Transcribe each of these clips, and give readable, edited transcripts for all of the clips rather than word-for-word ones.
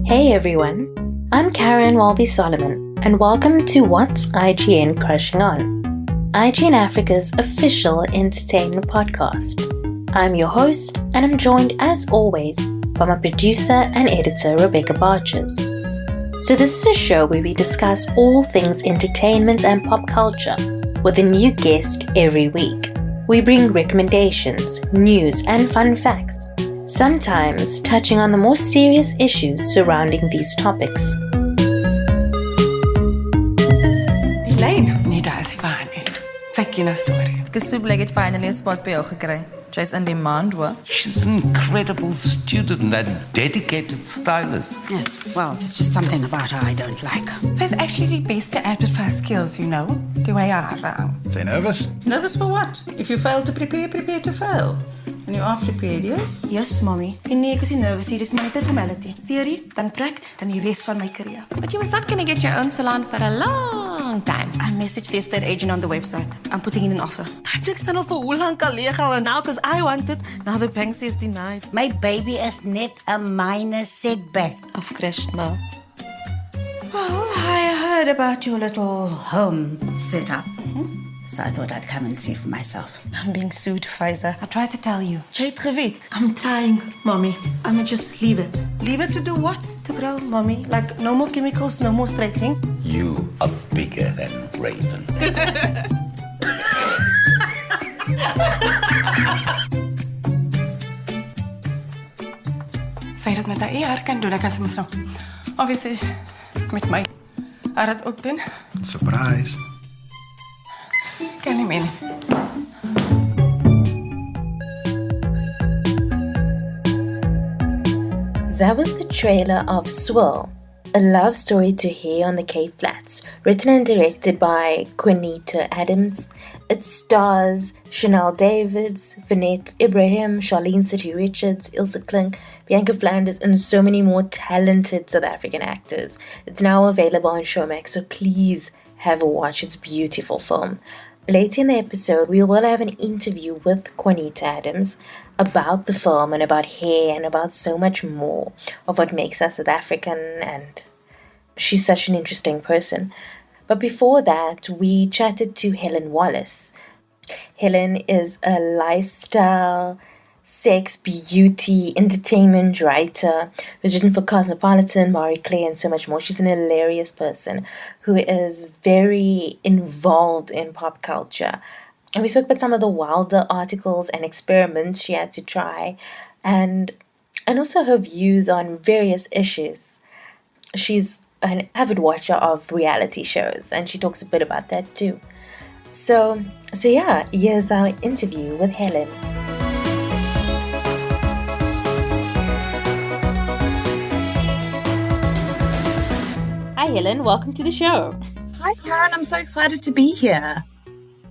Hey everyone, I'm Karen Walby Solomon, and welcome to What's IGN Crushing On, IGN Africa's official entertainment podcast. I'm your host, and I'm joined as always by my producer and editor Rebecca Barches. So this is a show where we discuss all things entertainment and pop culture with a new guest every week. We bring recommendations, news, and fun facts, sometimes touching on the more serious issues surrounding these topics. Helen, nee, daar is die waar nie. Sy ken 'n storie. Gesoek het finally 'n spot by jou gekry. Jy's in demand, hoor. She's an incredible student and dedicated stylist. Yes, well, there's just something about her I don't like. Sy's actually die beste at her skills, you know. Die way haar. Say nervous? Nervous for what? If you fail to prepare, prepare to fail. And you are prepared, yes? Yes, mommy. En nee, ek is nie nervous hier, dis maar net 'n formality. Theory, dan prak, dan die res van my carrière. But you was not going to get your own salon for a long time. I messaged the estate agent on the website. I'm putting in an offer. Daai plek staan al vir hoe lank al leeg al, and now because I want it, now the bank says denied. My baby is net a minor setback. Of crashed, ma. Well, I heard about your little home setup. So I thought I'd come and see for myself. I'm being sued, Pfizer. I tried to tell you. Jy het geweet. I'm trying, mommy. I'ma just leave it. Leave it to do what? To grow, mommy. Like, no more chemicals, no more straightening. You are bigger than Raven. Sy het dit met haar eie kan doen, ek kan sy mos nou. Obviously, met my. Haar het ook doen. Surprise. Kan nie meer nie. That was the trailer of Swirl, a love story to hear on the Cape Flats, written and directed by Quanita Adams. It stars Chanel Davids, Vanette Ibrahim, Charlene City Richards, Ilse Klink, Bianca Flanders, and so many more talented South African actors. It's now available on Showmax, so please have a watch. It's a beautiful film. Later in the episode, we will have an interview with Quanita Adams about the film and about hair and about so much more of what makes us South African, and she's such an interesting person. But before that, we chatted to Helen Wallace. Helen is a lifestyle, sex, beauty, entertainment writer who's written for Cosmopolitan, Marie Claire, and so much more. She's an hilarious person who is very involved in pop culture. And we spoke about some of the wilder articles and experiments she had to try, and also her views on various issues. She's an avid watcher of reality shows, and she talks a bit about that too. So yeah, here's our interview with Helen. Hi Helen, welcome to the show. Hi Karen, I'm so excited to be here.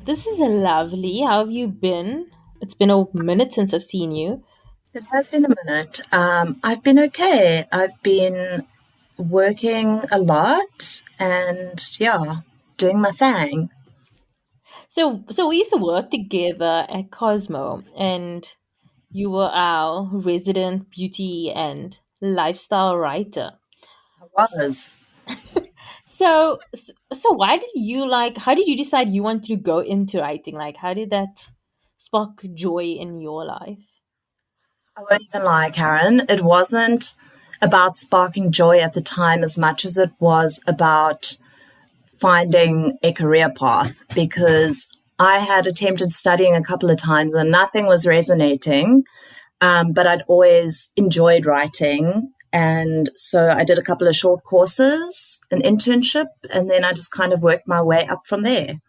This is lovely. How have you been? It's been a minute since I've seen you. It has been a minute. I've been okay. I've been working a lot and doing my thing. So we used to work together at Cosmo, and you were our resident beauty and lifestyle writer. I was. So how did you decide you wanted to go into writing? Like, how did that spark joy in your life? I won't even lie, Karen. It wasn't about sparking joy at the time as much as it was about finding a career path, because I had attempted studying a couple of times and nothing was resonating, but I'd always enjoyed writing. And so I did a couple of short courses, an internship, and then I just kind of worked my way up from there.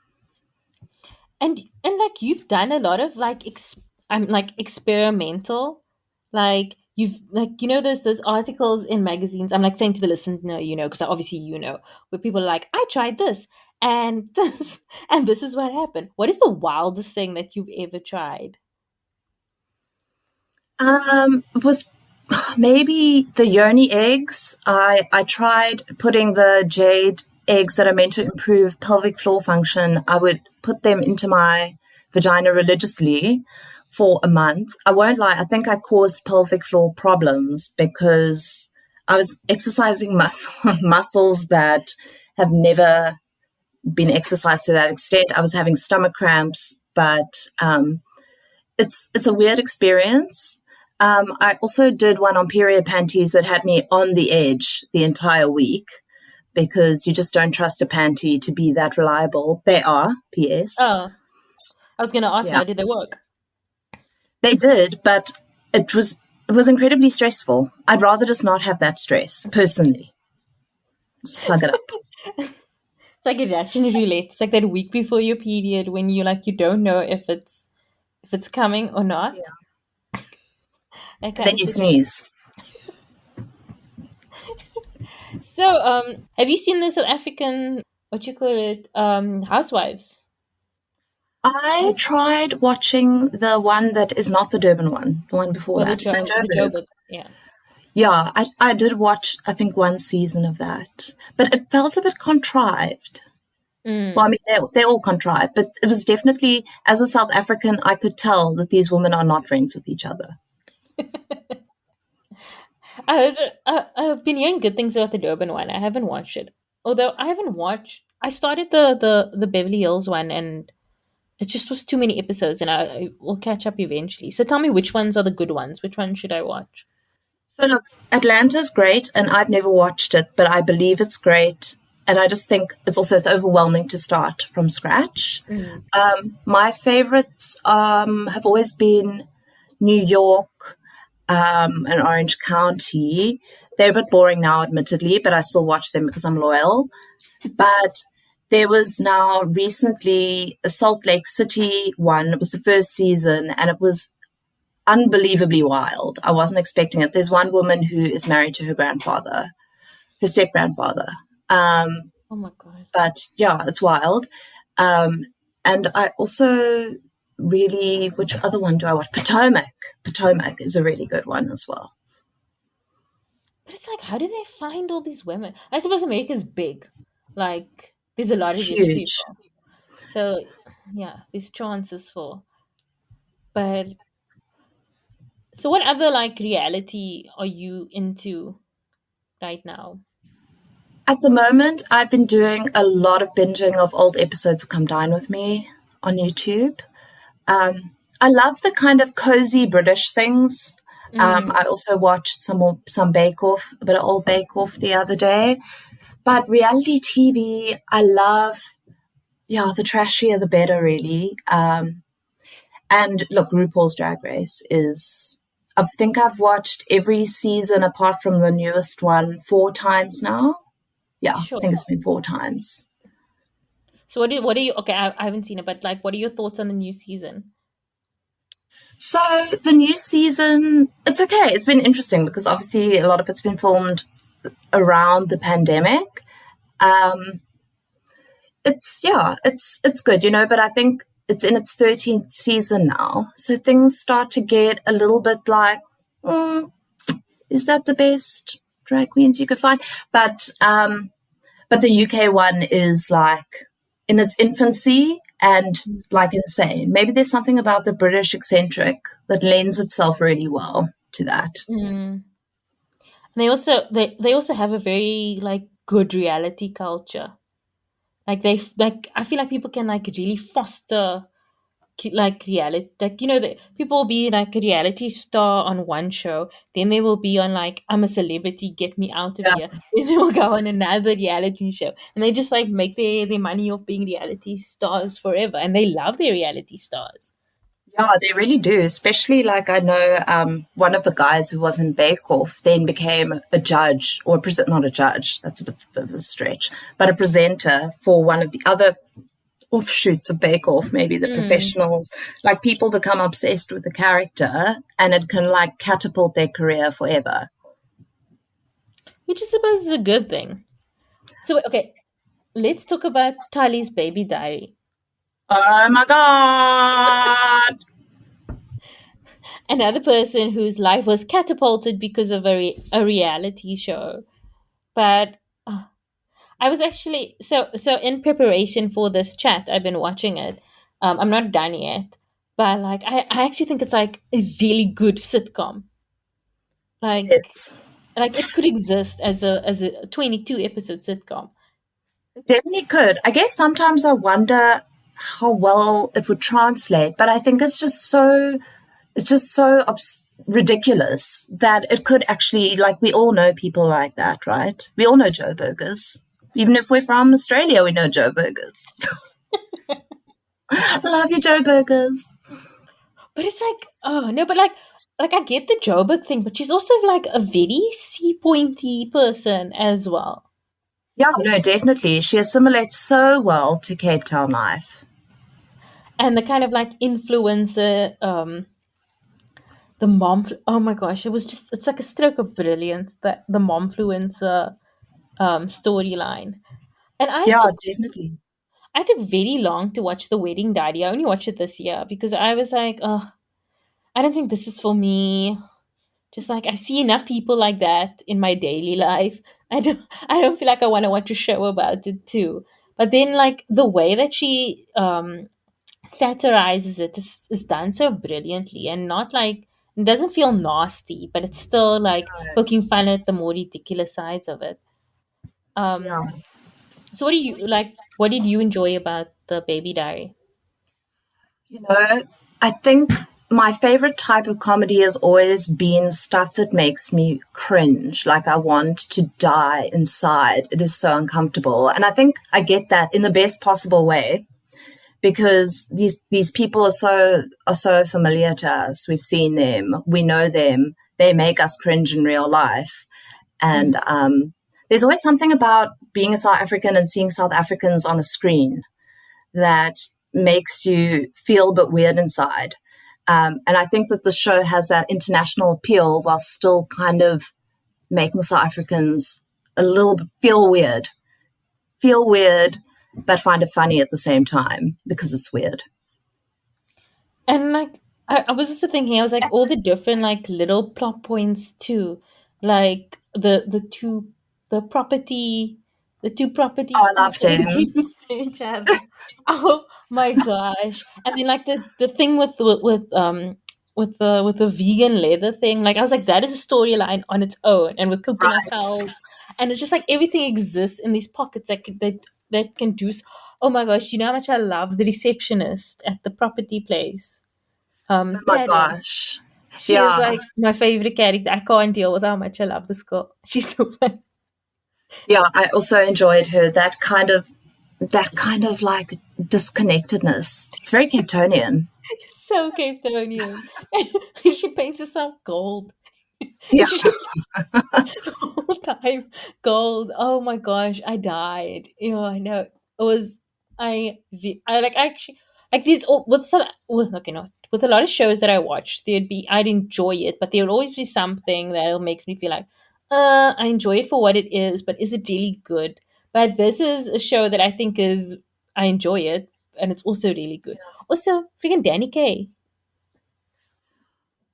And like you've done a lot of experimental, like you've those articles in magazines. I'm like saying to the listener, because obviously where people are like, I tried this and this and this is what happened. What is the wildest thing that you've ever tried? It was maybe the yoni eggs. I tried putting the jade eggs that are meant to improve pelvic floor function. I would put them into my vagina religiously for a month. I won't lie, I think I caused pelvic floor problems because I was exercising muscles that have never been exercised to that extent. I was having stomach cramps, but it's a weird experience. I also did one on period panties that had me on the edge the entire week because you just don't trust a panty to be that reliable. They are, P.S. Oh, I was going to ask, Yeah. how did they work? They did, but it was incredibly stressful. I'd rather just not have that stress, personally. Just plug it up. It's like a Russian roulette. It's like that week before your period when you don't know if it's coming or not. Yeah. That And kind then of you situation. sneeze. So, have you seen the South African, what you call it, Housewives? I tried watching the one that is not the Durban one, the one before Or that. Is that the Joburg? Joburg? Yeah. Yeah, I did watch, I think, one season of that, but it felt a bit contrived. Well, I mean, they're all contrived, but it was definitely, as a South African, I could tell that these women are not friends with each other. I've been hearing good things about the Durban one. I haven't watched it. Although I started the Beverly Hills one, and it just was too many episodes, and I will catch up eventually. So tell me, which ones are the good ones? Which one should I watch? So look, Atlanta's great, and I've never watched it, but I believe it's great. And I just think it's overwhelming to start from scratch. My favorites have always been New York and Orange County. They're a bit boring now, admittedly, but I still watch them because I'm loyal. But there was now recently a Salt Lake City one. It was the first season, and it was unbelievably wild. I wasn't expecting it. There's one woman who is married to her grandfather, her step-grandfather. Oh my god! But yeah, it's wild. And I also really, which other one do I watch? Potomac. Potomac is a really good one as well. But it's like, how do they find all these women? I suppose America's big. Like, there's a lot of rich Huge. people. So, yeah, there's chances for. But, so what other, reality are you into right now? At the moment, I've been doing a lot of binging of old episodes of Come Dine With Me on YouTube. I love the kind of cozy British things. I also watched some Bake Off, a bit of old Bake Off the other day. But reality TV, I love, the trashier the better, really. And look, RuPaul's Drag Race I think I've watched every season apart from the newest one 4 times now. Yeah, Sure. I think it's been 4 times. So what are you, okay, I haven't seen it, but what are your thoughts on the new season? So the new season, it's okay. It's been interesting because obviously a lot of it's been filmed around the pandemic. It's good, but I think it's in its 13th season now. So things start to get a little bit like, is that the best drag queens you could find? But the UK one is in its infancy and insane. Maybe there's something about the British eccentric that lends itself really well to that. And they also have a very good reality culture. I feel like people can really foster reality. People will be a reality star on one show, then they will be on I'm a celebrity, get me out of here. Then they will go on another reality show, and they just make their money off being reality stars forever, and they love their reality stars. Yeah, they really do. Especially I know one of the guys who was in Bake Off then became a judge, or not a judge. That's a bit of a stretch, but a presenter for one of the other offshoots of Bake Off, maybe the professionals. People become obsessed with the character, and it can catapult their career forever. Which I suppose is a good thing. So okay, let's talk about Tali's baby diary. Oh my god! Another person whose life was catapulted because of a reality show. But I was actually so in preparation for this chat, I've been watching it. I'm not done yet, but I actually think it's a really good sitcom. It's Like it could exist as a 22 episode sitcom. Definitely could. I guess sometimes I wonder how well it would translate, but I think it's just so ridiculous that it could actually, like, we all know people like that, right? We all know Joe Burgers. Even if we're from Australia, we know Joe Burgers. Love you, Joe Burgers. But it's like, oh no, but like I get the Joburg thing, but she's also like a very sea pointy person as well. Yeah, no, definitely. She assimilates so well to Cape Town life. And the kind of like influencer, the mom. Oh my gosh, it's like a stroke of brilliance, that the momfluencer storyline. And Yeah, definitely. I took very long to watch The Wedding Diary. I only watched it this year because I was like, oh, I don't think this is for me. Just like I see enough people like that in my daily life. I don't feel like I want to watch a show about it too. But then like the way that she satirizes it is done so brilliantly, and not like, it doesn't feel nasty, but it's still like poking fun at the more ridiculous sides of it. Yeah. So what did you enjoy about the Baby Diary? You know, I think my favorite type of comedy has always been stuff that makes me cringe. Like I want to die inside. It is so uncomfortable. And I think I get that in the best possible way, because these people are so familiar to us. We've seen them, we know them, they make us cringe in real life. And there's always something about being a South African and seeing South Africans on a screen that makes you feel a bit weird inside. And I think that the show has that international appeal while still kind of making South Africans a little bit feel weird, but find it funny at the same time because it's weird. And like I was also thinking, I was like all the different like little plot points too, like the property the two property Oh, I love people them. against each other. Oh my gosh! And then like the thing with the vegan leather thing, like I was like, that is a storyline on its own, and with coconut Right. cows, and it's just like everything exists in these pockets that can do. Oh my gosh! Do you know how much I love the receptionist at the property place? Oh my Helen. gosh. She is Yeah. like my favorite character. I can't deal with how much I love this girl. She's so fun. Yeah, I also enjoyed her, that kind of like disconnectedness. It's very Capetonian. So Capetonian. She paints herself gold. Yeah. She just the whole time gold. Oh my gosh, I died. I know. It was I like actually like these okay, no, with a lot of shows that I watched, I'd enjoy it, but there would always be something that makes me feel like I enjoy it for what it is, but is it really good? But this is a show that I think I enjoy it, and it's also really good. Also, freaking Danny Kaye.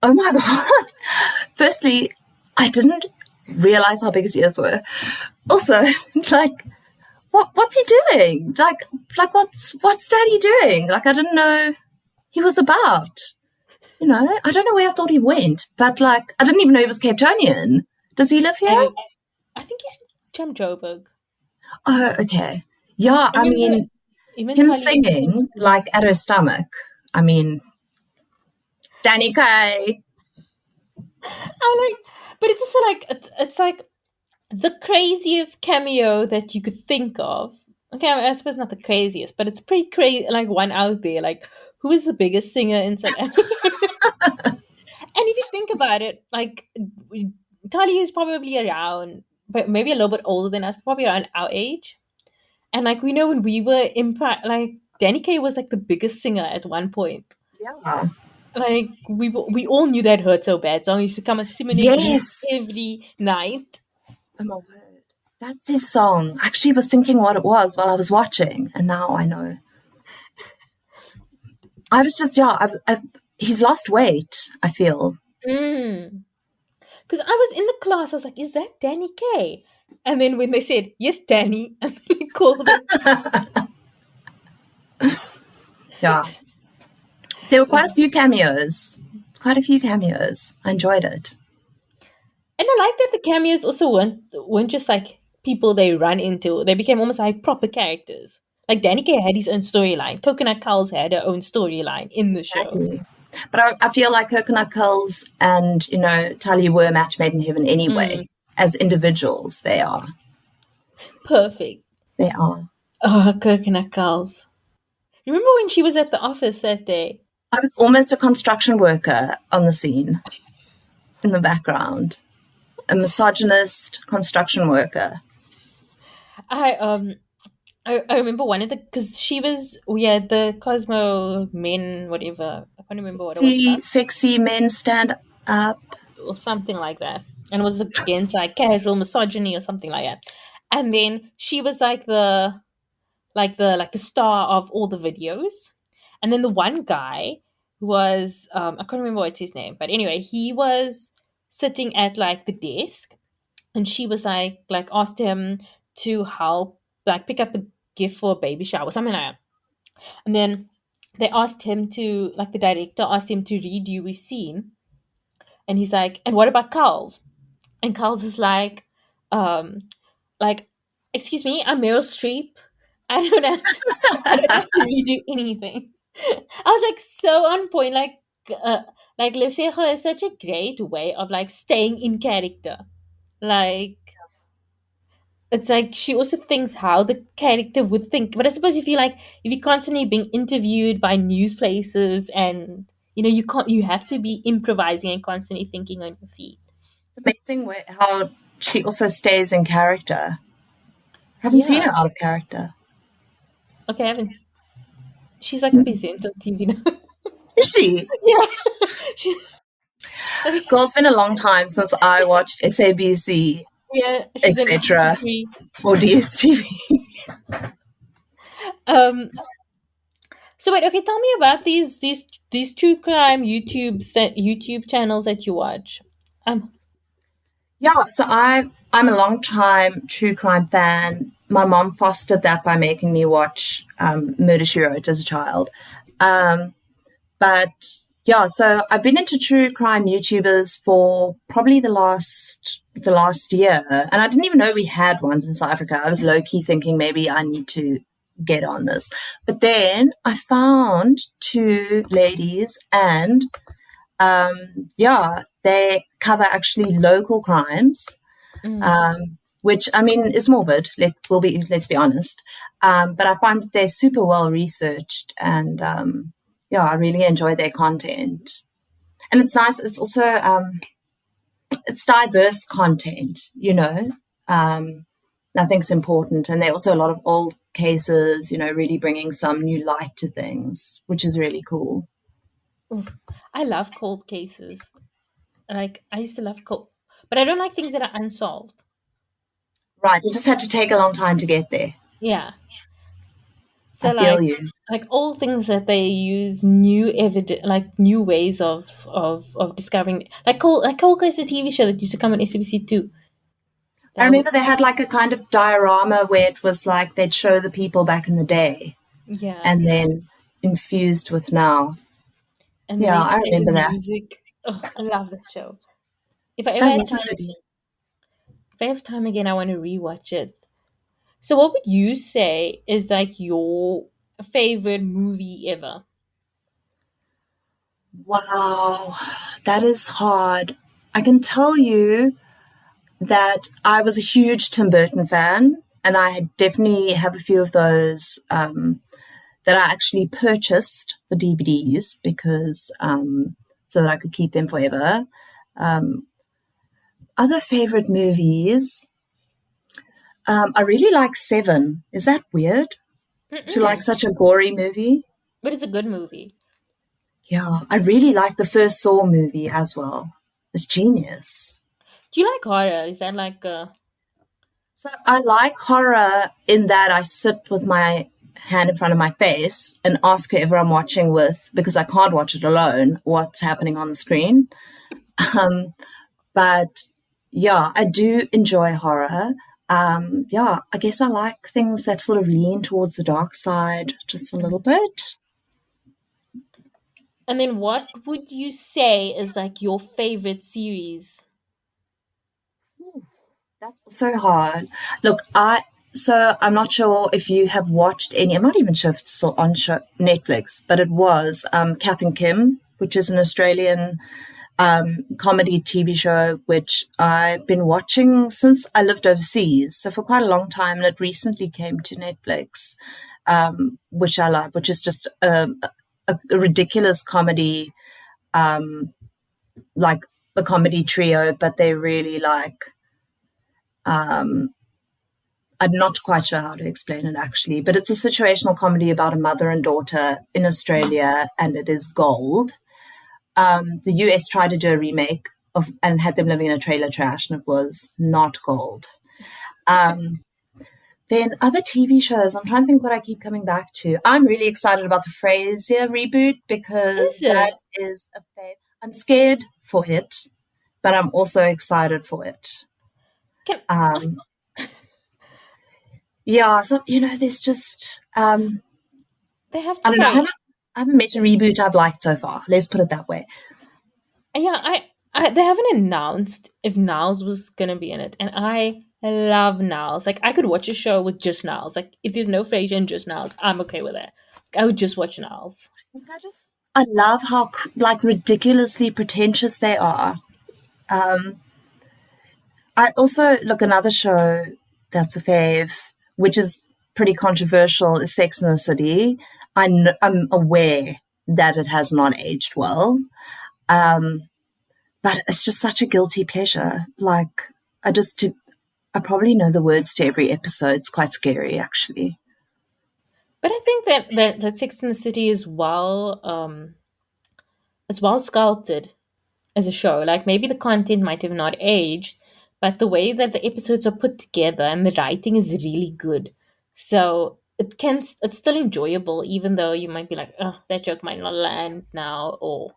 Oh my god. Firstly, I didn't realize how big his ears were. Also, like, what's he doing? Like what's Daddy doing? Like, I didn't know he was about. I don't know where I thought he went, but like, I didn't even know he was Capetonian. Does he live here? I think he's from Joburg. Oh, okay. Yeah, I mean, Even him Tolly- singing like at her stomach. I mean, Danny Kaye. I like, but it's also like it's like the craziest cameo that you could think of. Okay, I suppose not the craziest, but it's pretty crazy. Like one out there, like who is the biggest singer in South Africa? And if you think about it, like Tali is probably around, but maybe a little bit older than us, probably around our age. And like we know when we were like Danny Kaye was like the biggest singer at one point. Yeah. Like we all knew that Hurt So Bad song used to come on Simone Yes. every night. Oh my word. That's his song. I actually was thinking what it was while I was watching, and now I know. I was just, he's lost weight, I feel. Because I was in the class, I was like, is that Danny Kaye? And then when they said, yes, Danny, and then they called him. Yeah. There were quite a few cameos. I enjoyed it. I like that the cameos also weren't just like people they run into. They became almost like proper characters. Like Danica had his own storyline. Coconut Cows had her own storyline in the show. Exactly. But I feel like Coconut Curls and, Tally were a match made in heaven anyway. As individuals, they are. Perfect. They are. Oh, Coconut Cows. Remember when she was at the office that day? I was almost a construction worker on the scene in the background. A misogynist construction worker. I remember one of because we had the Cosmo men, whatever. I can't remember what it was. Sexy men stand up. Or something like that. And it was against like casual misogyny or something like that. And then she was like the star of all the videos. And then the one guy was I can't remember what's his name, but anyway, he was sitting at like the desk and she was like asked him to help like pick up a gift for a baby shower, something like that. And then they asked him to the director asked him to redo his scene. And he's like, and what about Carl's? And Carl's is like, excuse me, I'm Meryl Streep. I don't have to redo anything. I was like so on point. Lesego is such a great way of like staying in character. Like it's like she also thinks how the character would think. But I suppose if you're constantly being interviewed by news places and you have to be improvising and constantly thinking on your feet. It's amazing how she also stays in character. I haven't seen her out of character. Okay, I haven't. She's like a presenter on TV now. Is she? Yeah. Girl, it's been a long time since I watched SABC. Yeah, etc. or DSTV. So wait, okay, tell me about these true crime YouTube channels that you watch. So I'm a long time true crime fan. My mom fostered that by making me watch Murder, She Wrote as a child. So I've been into true crime YouTubers for probably the last year, and I didn't even know we had ones in South Africa. I was low-key thinking maybe I need to get on this. But then I found two ladies and they cover actually local crimes, which I mean is morbid. Let's be honest. But I find that they're super well researched, and I really enjoy their content. And it's nice. It's also it's diverse content, I think it's important. And there are also a lot of old cases, really bringing some new light to things, which is really cool. Ooh, I love cold cases. Like I used to love cold, but I don't like things that are unsolved. Right, it just had to take a long time to get there. Yeah. So I feel you. Like all things that they use new evidence, like new ways of discovering, like Cold Case, a TV show that used to come on SABC too. I remember they had like a kind of diorama where it was like they'd show the people back in the day. Yeah. And then infused with now. And I remember that. Music. Oh, I love that show. If I have time again, I want to rewatch it. So what would you say is like your favorite movie ever? Wow, that is hard. I can tell you that I was a huge Tim Burton fan, and I definitely have a few of those that I actually purchased the DVDs because so that I could keep them forever. Other favorite movies, I really like Seven. Is that weird? To like such a gory movie? But it's a good movie. Yeah, I really like the first Saw movie as well. It's genius. Do you like horror? Is that like So I like horror in that I sit with my hand in front of my face and ask whoever I'm watching with, because I can't watch it alone, what's happening on the screen. But yeah, I do enjoy horror. I guess I like things that sort of lean towards the dark side just a little bit. And then what would you say is like your favorite series? That's so hard. Look, I'm not sure if you have watched any. I'm not even sure if it's still on Netflix, but it was Kath and Kim, which is an Australian comedy TV show, which I've been watching since I lived overseas, so for quite a long time, and it recently came to Netflix, which I love, which is just a ridiculous comedy, like a comedy trio, but they really like. I'm not quite sure how to explain it actually, but it's a situational comedy about a mother and daughter in Australia, and it is gold. The US tried to do a remake and had them living in a trailer trash, and it was not gold. Then other TV shows, I'm trying to think what I keep coming back to. I'm really excited about the Frasier reboot because that is a fave. I'm scared for it, but I'm also excited for it. Yeah, so there's just They have to. I don't know. I haven't met a reboot I've liked so far. Let's put it that way. Yeah, they haven't announced if Niles was gonna be in it, and I love Niles. Like, I could watch a show with just Niles. Like, if there's no Frasier and just Niles, I'm okay with that. Like, I would just watch Niles. I love how ridiculously pretentious they are. I also look another show that's a fave, which is pretty controversial, is Sex and the City. I'm aware that it has not aged well, but it's just such a guilty pleasure. Like, I probably know the words to every episode. It's quite scary, actually. But I think that Sex and the City is it's well sculpted as a show. Like, maybe the content might have not aged, but the way that the episodes are put together and the writing is really good. So it's still enjoyable, even though you might be like, oh, that joke might not land now, or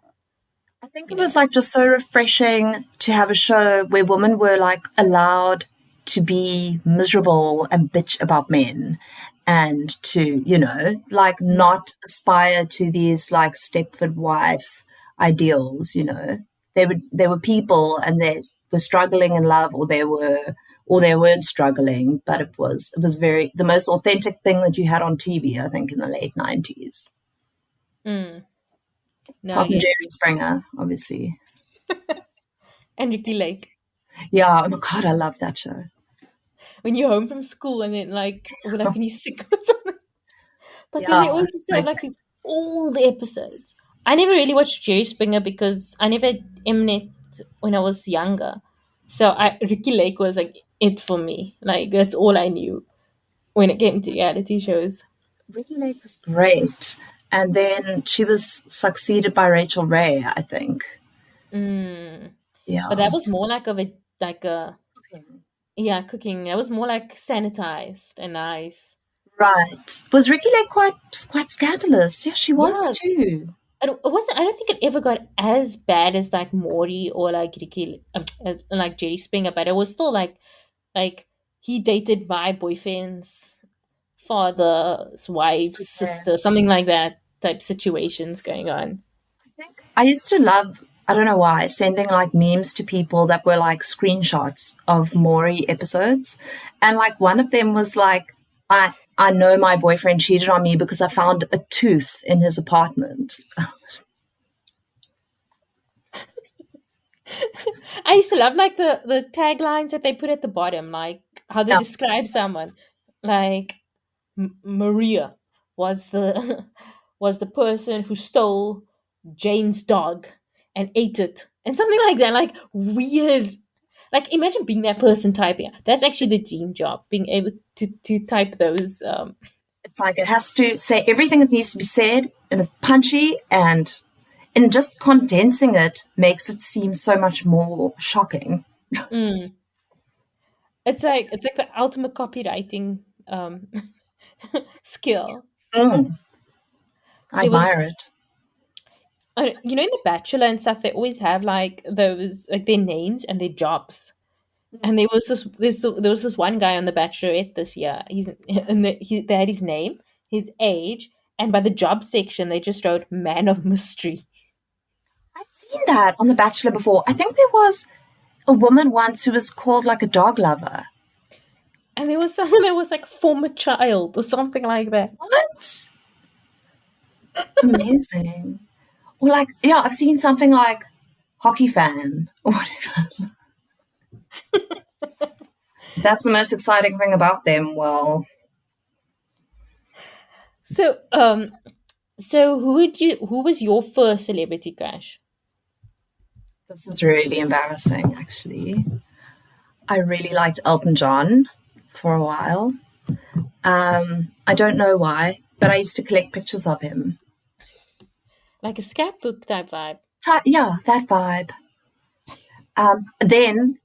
I think it was like just so refreshing to have a show where women were like allowed to be miserable and bitch about men, and to, like, not aspire to these like Stepford wife ideals. They were people, and they were struggling in love, or they weren't struggling, but it was very the most authentic thing that you had on TV, I think, in the late 90s. No, Apart from Jerry Springer, obviously. And Ricky Lake. Yeah, oh my God, I love that show. When you're home from school and then when he's sick or something. But then they always have like these old episodes. I never really watched Jerry Springer because I never had Mnet when I was younger. So Ricky Lake was like it for me. Like, that's all I knew when it came to reality shows. Ricky Lake was great. And then she was succeeded by Rachel Ray, I think. Yeah. But that was more like cooking. Yeah, cooking. That was more like sanitized and nice. Right. Was Ricky Lake quite scandalous? Yeah, she was too. It wasn't. I don't think it ever got as bad as like Maury or like Ricky, like Jerry Springer. But it was still like he dated my boyfriend's father's wife's sister, something like that type situations going on. I used to love, I don't know why, sending like memes to people that were like screenshots of Maury episodes, and like one of them was like, I know my boyfriend cheated on me because I found a tooth in his apartment. I used to love like the taglines that they put at the bottom, like how they describe someone. Like, Maria was the person who stole Jane's dog and ate it, and something like that. Like, weird. Like, imagine being that person typing. That's actually the dream job, being able to type those. It's like it has to say everything that needs to be said, and it's punchy, and just condensing it makes it seem so much more shocking. It's like the ultimate copywriting skill. I admire it. In The Bachelor and stuff, they always have like those, like, their names and their jobs. And there was this one guy on The Bachelorette this year. They had his name, his age, and by the job section they just wrote "Man of Mystery." I've seen that on The Bachelor before. I think there was a woman once who was called like a dog lover. And there was someone that was like former child or something like that. What? Amazing. Or like, yeah, I've seen something like hockey fan or whatever. That's the most exciting thing about them. Well, So who was your first celebrity crush? this is really embarrassing, actually. I really liked Elton John for a while. I don't know why, but I used to collect pictures of him. Like a scrapbook type vibe. Yeah, that vibe. Then,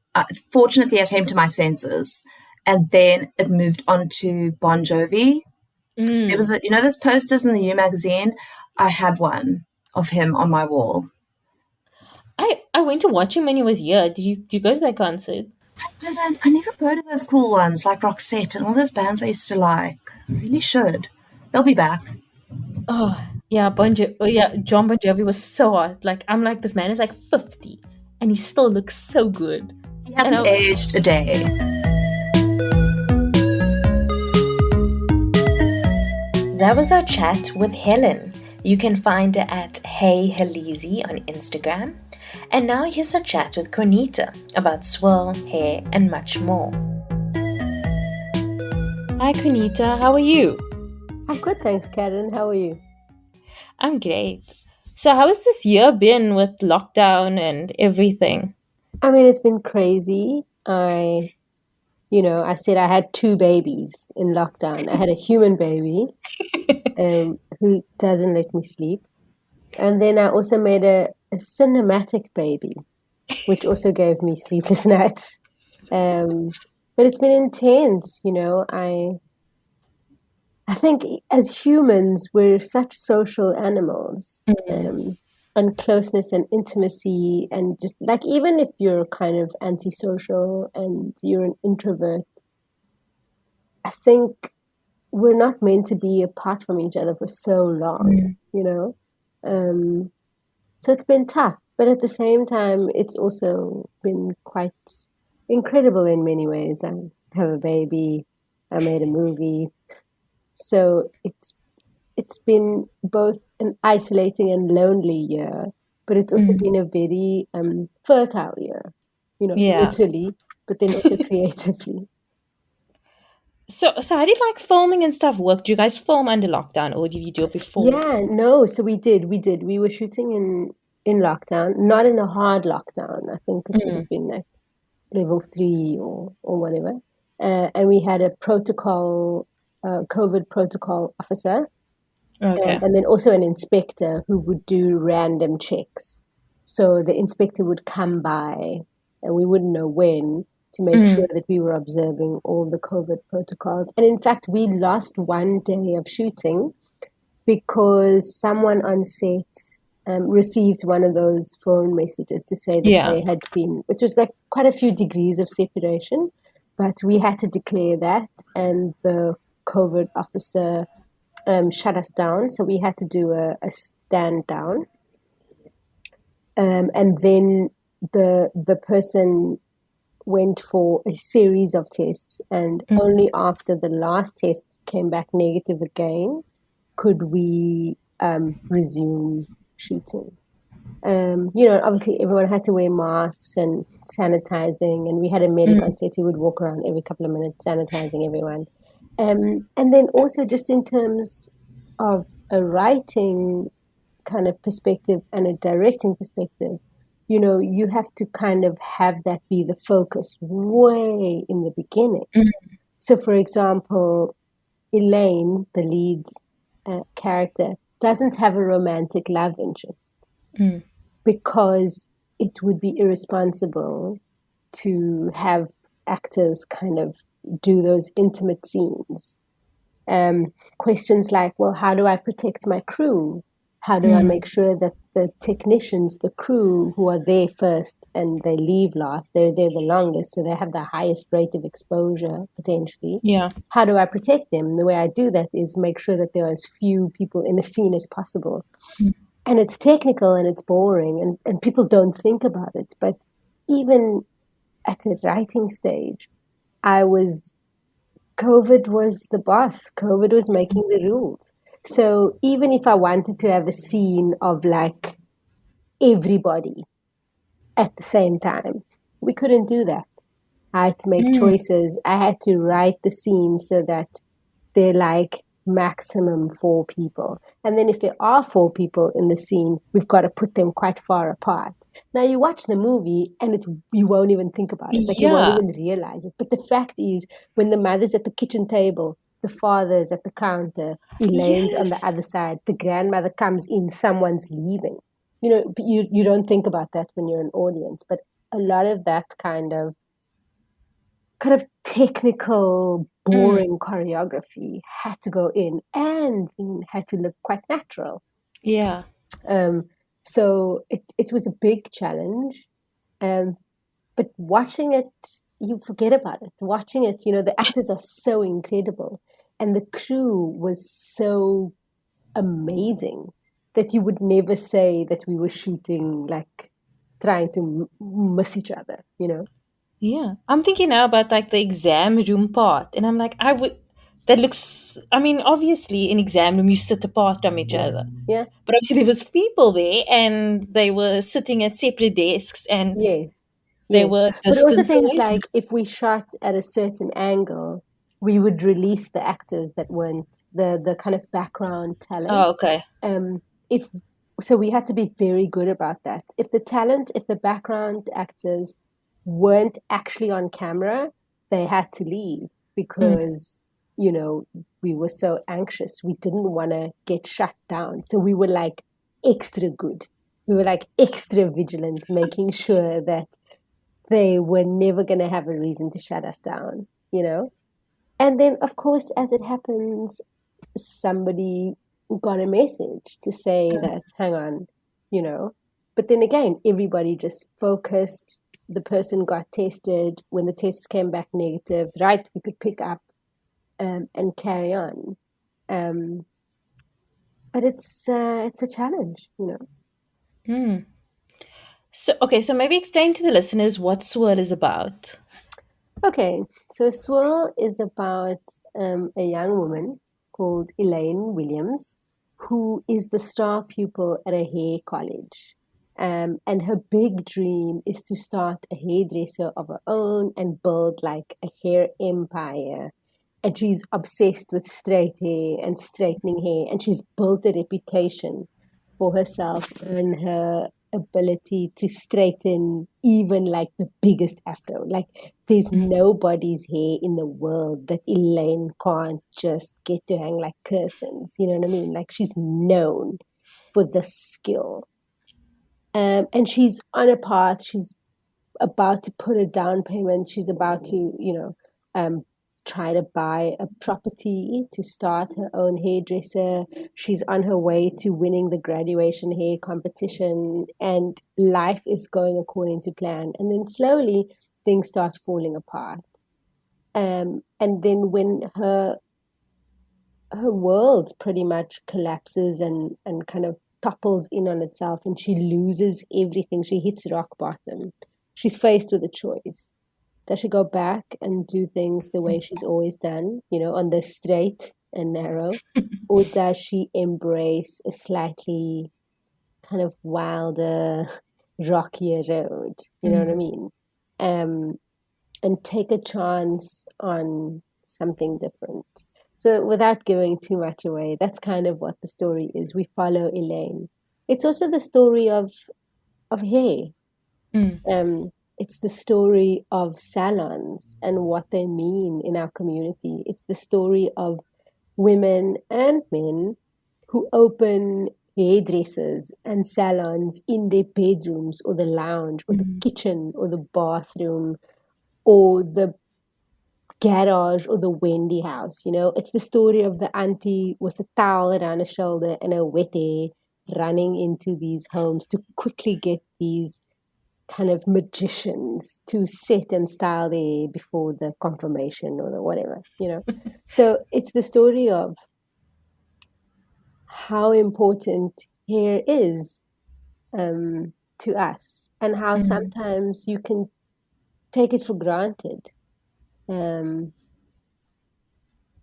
fortunately, I came to my senses, and then it moved on to Bon Jovi. There was, those posters in the U magazine. I had one of him on my wall. I went to watch him when he was here. Did you go to that concert? I didn't. I never go to those cool ones like Roxette and all those bands I used to like. I really should. They'll be back. Oh yeah, John Bon Jovi was so hot. Like I'm like, this man is like 50 and he still looks so good. He hasn't aged a day. That was our chat with Helen. You can find her at HeyHelizy on Instagram. And now here's our chat with Quanita about swirl, hair, and much more. Hi Quanita, how are you? I'm good, thanks, Karen. How are you? I'm great. So how has this year been with lockdown and everything? I mean, it's been crazy. I said I had 2 babies in lockdown. I had a human baby who doesn't let me sleep. And then I also made a cinematic baby, which also gave me sleepless nights. But it's been intense, I think as humans, we're such social animals. And closeness and intimacy, and just like, even if you're kind of antisocial and you're an introvert, I think we're not meant to be apart from each other for so long, so it's been tough, but at the same time it's also been quite incredible in many ways. I have a baby, I made a movie, so it's been both an isolating and lonely year, but it's also been a very fertile year, literally, but then also creatively. So how did like filming and stuff work? Do you guys film under lockdown or did you do it before? Yeah, no, so we did. We were shooting in lockdown, not in a hard lockdown. I think it would have been like level 3 or whatever. And we had a COVID protocol officer. Okay. And then also an inspector who would do random checks. So the inspector would come by and we wouldn't know when, to make sure that we were observing all the COVID protocols. And in fact, we lost 1 day of shooting because someone on set received one of those phone messages to say that they had been, which was like quite a few degrees of separation, but we had to declare that, and the COVID officer shut us down, so we had to do a stand down, and then the person went for a series of tests, and only after the last test came back negative again could we resume shooting. Obviously everyone had to wear masks and sanitizing, and we had a medic on set who would walk around every couple of minutes sanitizing everyone. And then also just in terms of a writing kind of perspective and a directing perspective, you have to kind of have that be the focus way in the beginning. So, for example, Elaine, the lead character, doesn't have a romantic love interest because it would be irresponsible to have actors kind of do those intimate scenes. Questions like, well, how do I protect my crew? How do I make sure that the technicians, the crew who are there first and they leave last, they're there the longest, so they have the highest rate of exposure potentially. Yeah. How do I protect them? The way I do that is make sure that there are as few people in a scene as possible. And it's technical and it's boring, and people don't think about it. But even at the writing stage, COVID was the boss. COVID was making the rules. So even if I wanted to have a scene of like everybody at the same time, we couldn't do that. I had to make choices. I had to write the scene so that they're like maximum 4 people. And then if there are 4 people in the scene, we've got to put them quite far apart. Now you watch the movie and you won't even think about it. Like you won't even realize it. But the fact is, when the mother's at the kitchen table, the father's at the counter, Elaine's on the other side, the grandmother comes in, someone's leaving. You know, but you don't think about that when you're an audience. But a lot of that kind of technical, boring choreography had to go in and had to look quite natural. Yeah. So it was a big challenge. But watching it, you forget about it. Watching it, the actors are so incredible. And the crew was so amazing that you would never say that we were shooting like trying to miss each other, Yeah. I'm thinking now about like the exam room part, and I'm like, that looks, I mean, obviously in exam room you sit apart from each other. Yeah. But obviously there was people there and they were sitting at separate desks and Yes. they Yes. were But also distance things away. like if we shot at a certain angle, we would release the actors that weren't the kind of background talent. Oh, okay. If so we had to be very good about that. If the background actors weren't actually on camera, they had to leave because, we were so anxious. We didn't want to get shut down. So we were like extra good. We were like extra vigilant, making sure that they were never going to have a reason to shut us down, And then, of course, as it happens, somebody got a message to say that, hang on, But then again, everybody just focused. The person got tested. When the tests came back negative, right, we could pick up and carry on. But it's a challenge, So maybe explain to the listeners what Swirl is about. Okay, so Swirl is about a young woman called Elaine Williams, who is the star pupil at a hair college. And her big dream is to start a hairdresser of her own and build like a hair empire. And she's obsessed with straight hair and straightening hair, and she's built a reputation for herself and her ability to straighten even like the biggest afro. Like there's nobody's hair in the world that Elaine can't just get to hang like curtains. You know what I mean? Like she's known for the skill. And she's on a path. She's about to put a down payment. She's about to, try to buy a property to start her own hairdresser. She's on her way to winning the graduation hair competition, and life is going according to plan. And then slowly things start falling apart. And then when her world pretty much collapses and kind of topples in on itself, and she loses everything, she hits rock bottom. She's faced with a choice. Does she go back and do things the way she's always done, on the straight and narrow? Or does she embrace a slightly kind of wilder, rockier road? You know what I mean? And take a chance on something different. So without giving too much away, that's kind of what the story is. We follow Elaine. It's also the story of hair. It's the story of salons and what they mean in our community. It's the story of women and men who open hairdressers and salons in their bedrooms or the lounge or the kitchen or the bathroom or the garage or the Wendy house. It's the story of the auntie with a towel around her shoulder and a wet hair running into these homes to quickly get these kind of magicians to set and style their hair before the confirmation or the whatever. So it's the story of how important hair is to us, and how sometimes you can take it for granted.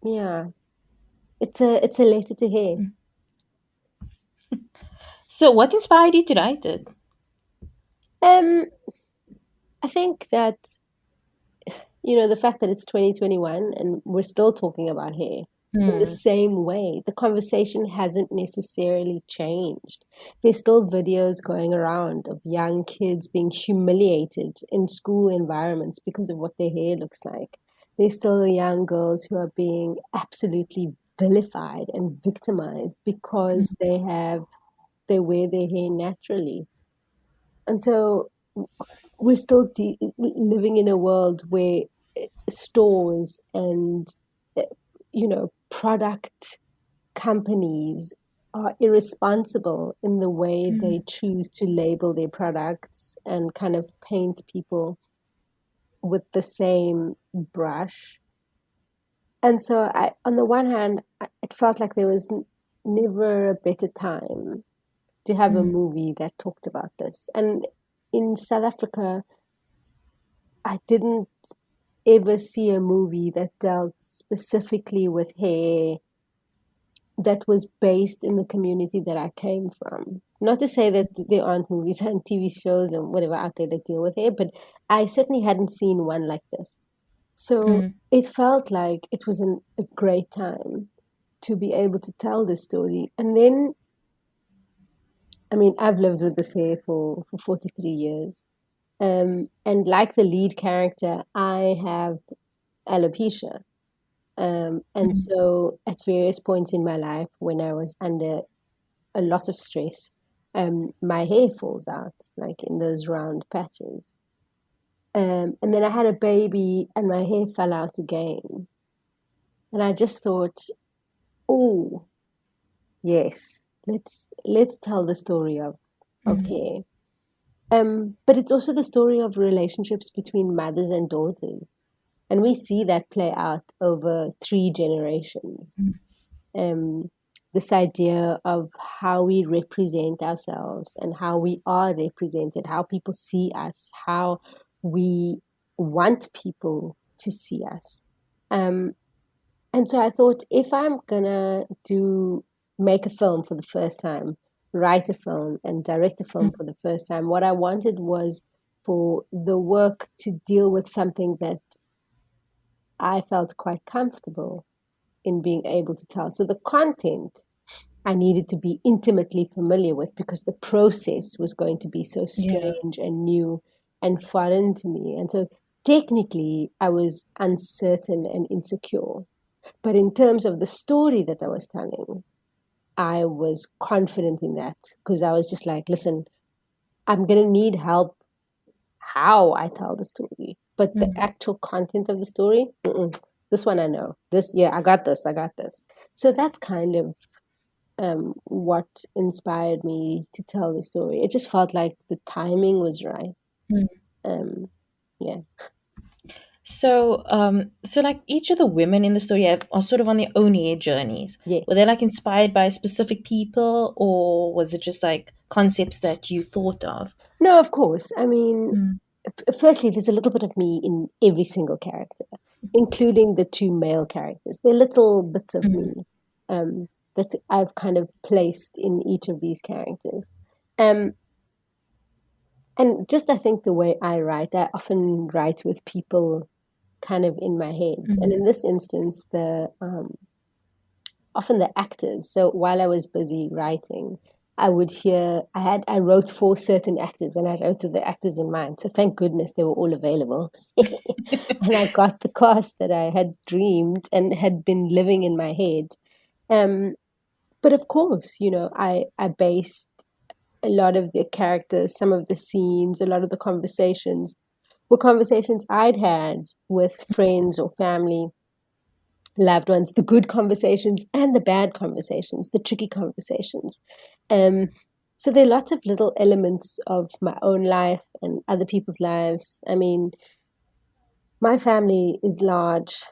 Yeah, it's a letter to her. So, what inspired you to write it? I think that the fact that it's 2021 and we're still talking about hair in the same way. The conversation hasn't necessarily changed. There's still videos going around of young kids being humiliated in school environments because of what their hair looks like. There's still young girls who are being absolutely vilified and victimized because they wear their hair naturally. And so we're still living in a world where stores and product companies are irresponsible in the way they choose to label their products and kind of paint people with the same brush. And so on the one hand, it felt like there was never a better time to have a movie that talked about this. And in South Africa, I didn't ever see a movie that dealt specifically with hair that was based in the community that I came from. Not to say that there aren't movies and TV shows and whatever out there that deal with hair, but I certainly hadn't seen one like this. So it felt like it was a great time to be able to tell this story. And then, I mean, I've lived with this hair for 43 years. And like the lead character, I have alopecia. And so at various points in my life, when I was under a lot of stress, my hair falls out, like in those round patches. And then I had a baby and my hair fell out again. And I just thought, oh, yes, let's tell the story of hair. But it's also the story of relationships between mothers and daughters. And we see that play out over 3 generations. This idea of how we represent ourselves and how we are represented, how people see us, how we want people to see us. And so I thought, if I'm gonna make a film for the first time, write a film and direct a film for the first time, what I wanted was for the work to deal with something that I felt quite comfortable in being able to tell. So the content I needed to be intimately familiar with because the process was going to be so strange and new and foreign to me. And so technically I was uncertain and insecure. But in terms of the story that I was telling, I was confident in that because I was just like, listen, I'm going to need help how I tell the story. But the actual content of the story, this one I know. I got this. So that's kind of what inspired me to tell the story. It just felt like the timing was right. Yeah. So, like each of the women in the story are sort of on their own hair journeys. Yeah. Were they like inspired by specific people, or was it just like concepts that you thought of? No, of course. I mean, firstly, there's a little bit of me in every single character, including the 2 male characters. They're little bits of me that I've kind of placed in each of these characters. And just I think the way I often write with people kind of in my head. And in this instance, often the actors. So while I was busy writing, I wrote for certain actors and I wrote with the actors in mind. So thank goodness they were all available. And I got the cast that I had dreamed and had been living in my head. But of course, I based a lot of the characters, some of the scenes, a lot of the conversations were conversations I'd had with friends or family, loved ones, the good conversations and the bad conversations, the tricky conversations. So there are lots of little elements of my own life and other people's lives. I mean, my family is large,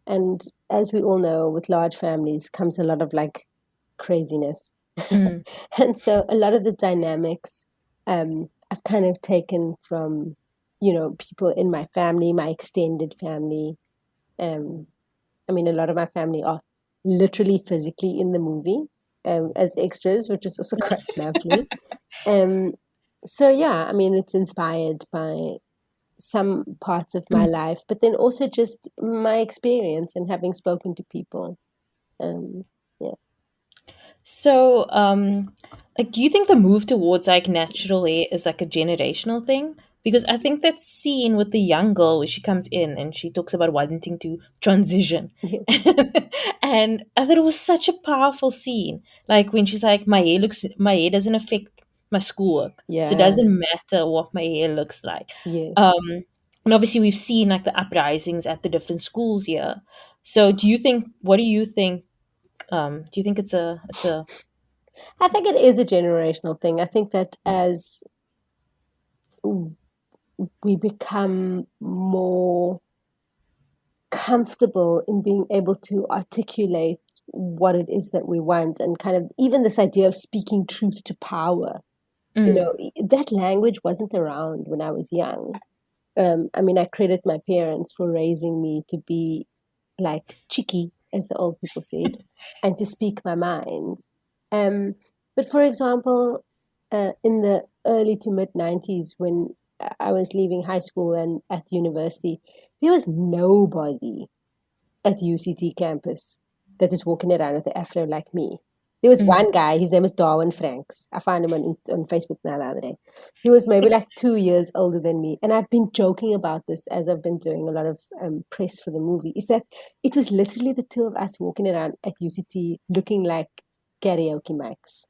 and as we all know, with large families comes a lot of like craziness. And so a lot of the dynamics I've kind of taken from people in my family, my extended family. I mean, a lot of my family are literally physically in the movie as extras, which is also quite lovely. So yeah, I mean, it's inspired by some parts of my life, but then also just my experience and having spoken to people. Yeah. So, like, do you think the move towards like natural hair is like a generational thing? Because I think that scene with the young girl where she comes in and she talks about wanting to transition, Yes. and I thought it was such a powerful scene. Like when she's like, my hair doesn't affect my schoolwork, so it Yeah. doesn't matter what my hair looks like. Yes. And obviously we've seen like the uprisings at the different schools here. So, what do you think? Do you think it's a I think it is a generational thing. I think that as we become more comfortable in being able to articulate what it is that we want, and kind of even this idea of speaking truth to power, that language wasn't around when I was young. I mean, I credit my parents for raising me to be like cheeky, as the old people said, and to speak my mind. But for example, in the early to mid 90s, when I was leaving high school and at university, there was nobody at UCT campus that is walking around with the afro like me. There was one guy, his name is Darwin Franks. I found him on Facebook now the other day. He was maybe like 2 years older than me. And I've been joking about this as I've been doing a lot of press for the movie, is that it was literally the two of us walking around at UCT looking like karaoke mics.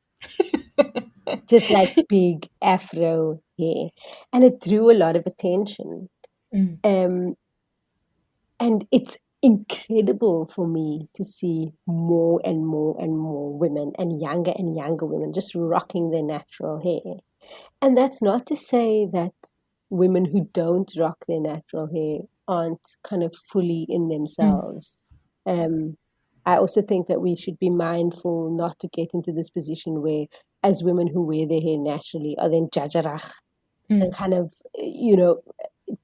Just like big afro hair. And it drew a lot of attention. And it's incredible for me to see more and more and more women and younger women just rocking their natural hair. And that's not to say that women who don't rock their natural hair aren't kind of fully in themselves. I also think that we should be mindful not to get into this position where, as women who wear their hair naturally, are then jajarach and kind of,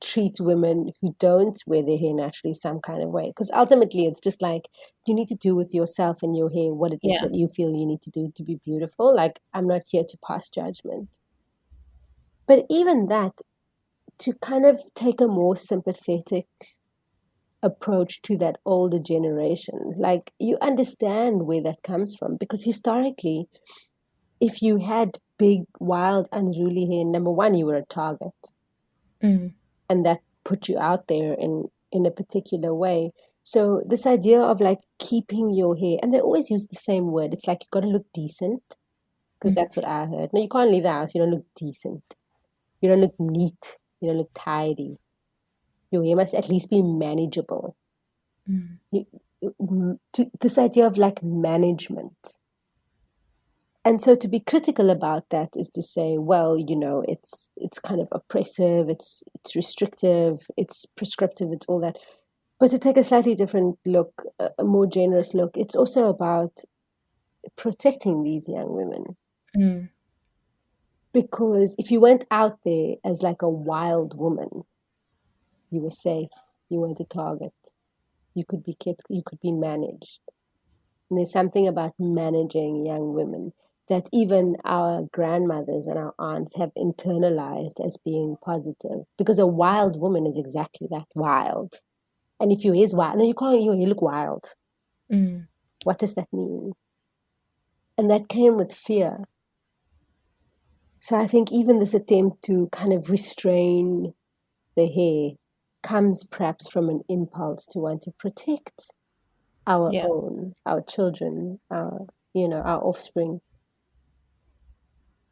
treat women who don't wear their hair naturally some kind of way. Because ultimately, it's just like you need to do with yourself and your hair what it is that you feel you need to do to be beautiful. Like, I'm not here to pass judgment. But even that, to kind of take a more sympathetic approach to that older generation, like, you understand where that comes from. Because historically, if you had big, wild, unruly hair, number one, you were a target. And that put you out there in a particular way. So this idea of like keeping your hair, and they always use the same word. It's like you got to look decent, because that's what I heard. No, you can't leave the house. You don't look decent. You don't look neat. You don't look tidy. Your hair must at least be manageable. This idea of like management. And so to be critical about that is to say, well, it's kind of oppressive, it's restrictive, it's prescriptive, it's all that. But to take a slightly different look, a more generous look, it's also about protecting these young women. Because if you went out there as like a wild woman, you were safe, you weren't a target, you could be kept, you could be managed. And there's something about managing young women that even our grandmothers and our aunts have internalized as being positive. Because a wild woman is exactly that, wild. And if your hair is wild, no, you can't, your hair look wild. What does that mean? And that came with fear. So I think even this attempt to kind of restrain the hair comes perhaps from an impulse to want to protect our own, our children, our offspring.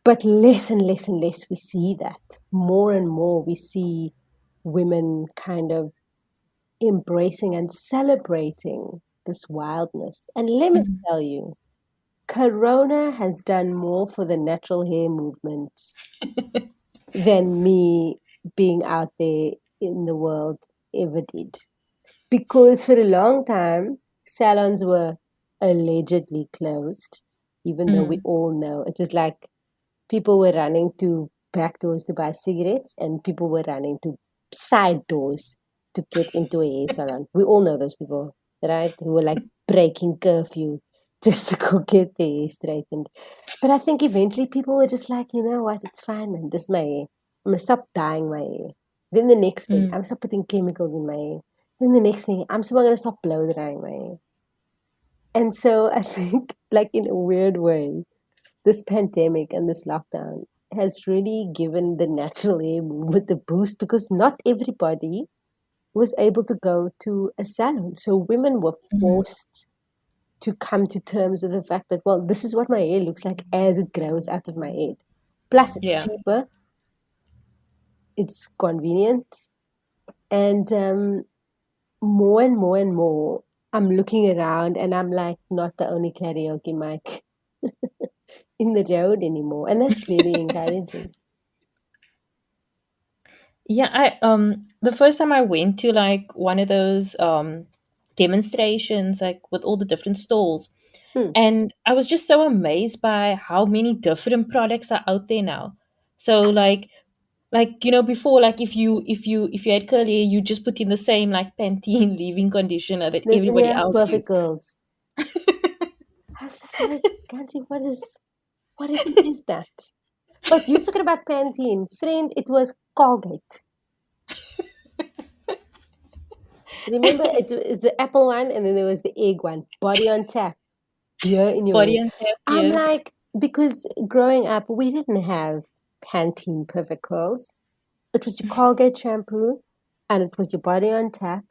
But less and less and less we see that. More and more we see women kind of embracing and celebrating this wildness. And let me tell you, Corona has done more for the natural hair movement than me being out there in the world ever did. Because for a long time, salons were allegedly closed, even though we all know it was like people were running to back doors to buy cigarettes, and people were running to side doors to get into a hair salon. We all know those people, right? Who were like breaking curfew just to go get their hair straightened. But I think eventually people were just like, you know what, it's fine, man. This is my hair. I'm gonna stop dyeing my hair. Then the next thing, I'm stop putting chemicals in my hair. Then the next thing, I'm still gonna stop blow drying my hair. And so I think, like in a weird way, this pandemic and this lockdown has really given the natural hair movement a boost because not everybody was able to go to a salon. So women were forced to come to terms with the fact that, well, this is what my hair looks like as it grows out of my head. Plus, it's Yeah. cheaper, it's convenient, and more and more and more, I'm looking around and I'm like not the only karaoke mic in the road anymore, and that's really encouraging. Yeah, I the first time I went to like one of those demonstrations, like with all the different stalls, Hmm. and I was just so amazed by how many different products are out there now. So like before, like if you had curly hair, you just put in the same like Pantene leave-in conditioner that There's everybody yeah, else perfect used. girls. I was just like, Ganti, what even is that? But you're talking about Pantene. Friend, it was Colgate. Remember, it was the apple one, and then there was the egg one. Body on tap, beer in your Body ear. and tap, I'm yes. like, because growing up, we didn't have Pantene Perfect Curls. It was your Colgate shampoo, and it was your body on tap,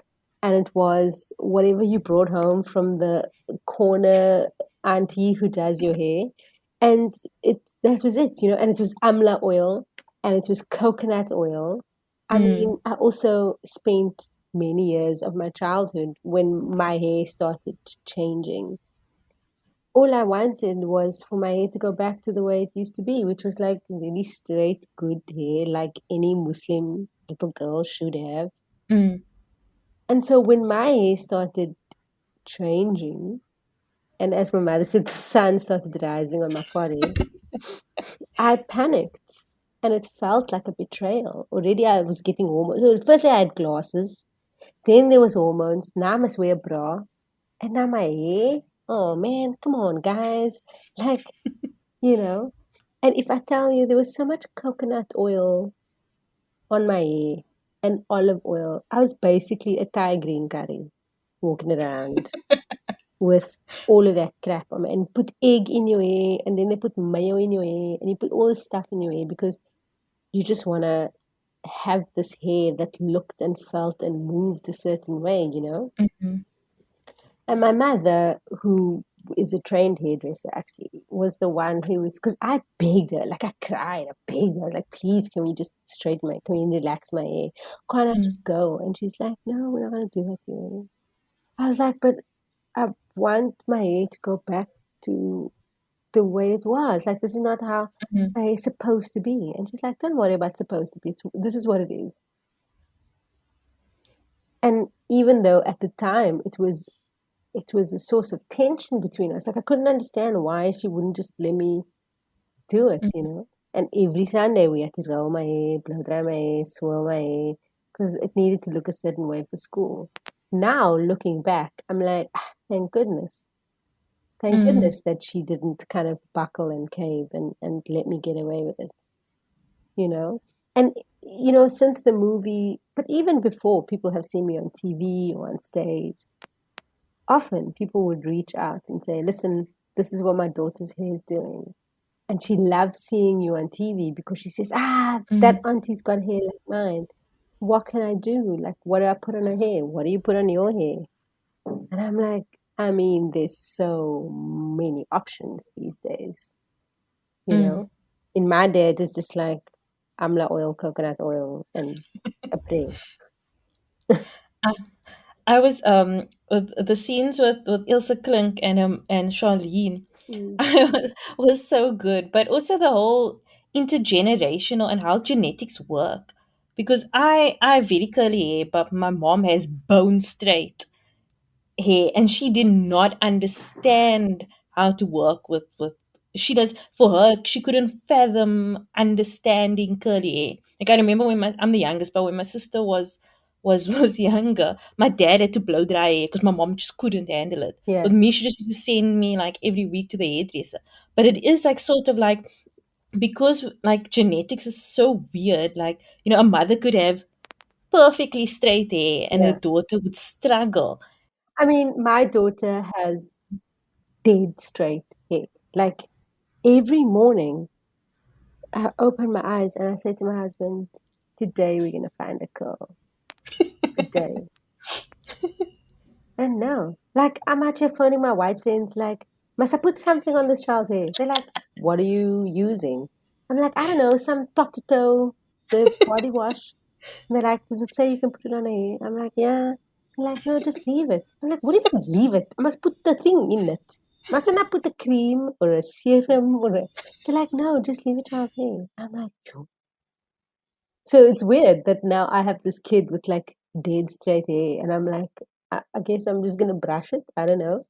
and it was whatever you brought home from the corner auntie who does your hair, and that was it, and it was amla oil, and it was coconut oil. I mean, I also spent many years of my childhood when my hair started changing. All I wanted was for my hair to go back to the way it used to be, which was like really straight, good hair, like any Muslim little girl should have. Mm. And so when my hair started changing, and as my mother said, the sun started rising on my forehead, I panicked. And it felt like a betrayal. Already I was getting hormones. So firstly, I had glasses. Then there was hormones. Now I must wear a bra. And now my hair. Oh man, come on, guys. Like, you know. And if I tell you there was so much coconut oil on my hair and olive oil, I was basically a Thai green curry walking around with all of that crap on me. And put egg in your hair, and then they put mayo in your hair, and you put all this stuff in your hair because you just want to have this hair that looked and felt and moved a certain way. Mhm. And my mother, who is a trained hairdresser, actually, was the one who was, because I begged her, like I cried, I begged her, I was like, please, can we just can we relax my hair? Can't I just go? And she's like, no, we're not going to do that to you. I was like, but I want my hair to go back to the way it was. Like, this is not how Mhm. my hair is supposed to be. And she's like, don't worry about supposed to be. This is what it is. And even though at the time it was a source of tension between us. Like I couldn't understand why she wouldn't just let me do it. And every Sunday we had to roll my hair, blow dry my hair, swirl my hair, because it needed to look a certain way for school. Now looking back, I'm like, thank goodness. Thank goodness that she didn't kind of buckle and cave and let me get away with it, you know? And, since the movie, but even before, people have seen me on TV or on stage. Often people would reach out and say, listen, this is what my daughter's hair is doing. And she loves seeing you on TV because she says, that auntie's got hair like mine. What can I do? Like, what do I put on her hair? What do you put on your hair? And I'm like, I mean, there's so many options these days, you know? In my day, it was just like amla oil, coconut oil, and a prayer. I was with the scenes with Ilse Klink and Charlene was so good, but also the whole intergenerational and how genetics work. Because I very curly hair, but my mom has bone straight hair, and she did not understand how to work with she does for her. She couldn't fathom understanding curly hair. Like I remember when I'm the youngest, but when my sister was younger, my dad had to blow dry hair because my mom just couldn't handle it. Yeah. With me, she just used to send me like every week to the hairdresser. But it is like sort of like because like genetics is so weird. Like a mother could have perfectly straight hair and her Yeah. daughter would struggle. I mean, my daughter has dead straight hair. Like every morning, I open my eyes and I say to my husband, "Today we're gonna find a curl. Today." And no, like I'm actually phoning my white friends, like, "Must I put something on this child's hair?" They're like, "What are you using?" I'm like, "I don't know, some top to toe, the body wash." And they're like, "Does it say you can put it on hair?" I'm like, "Yeah." They're like, "No, just leave it." I'm like, "What do you mean leave it? I must put the thing in it. Must I not put a cream or a serum or a..." They're like, "No, just leave it to our hair." I'm like, "Yo." So it's weird that now I have this kid with like dead straight hair, and I'm like, I guess I'm just gonna brush it. I don't know.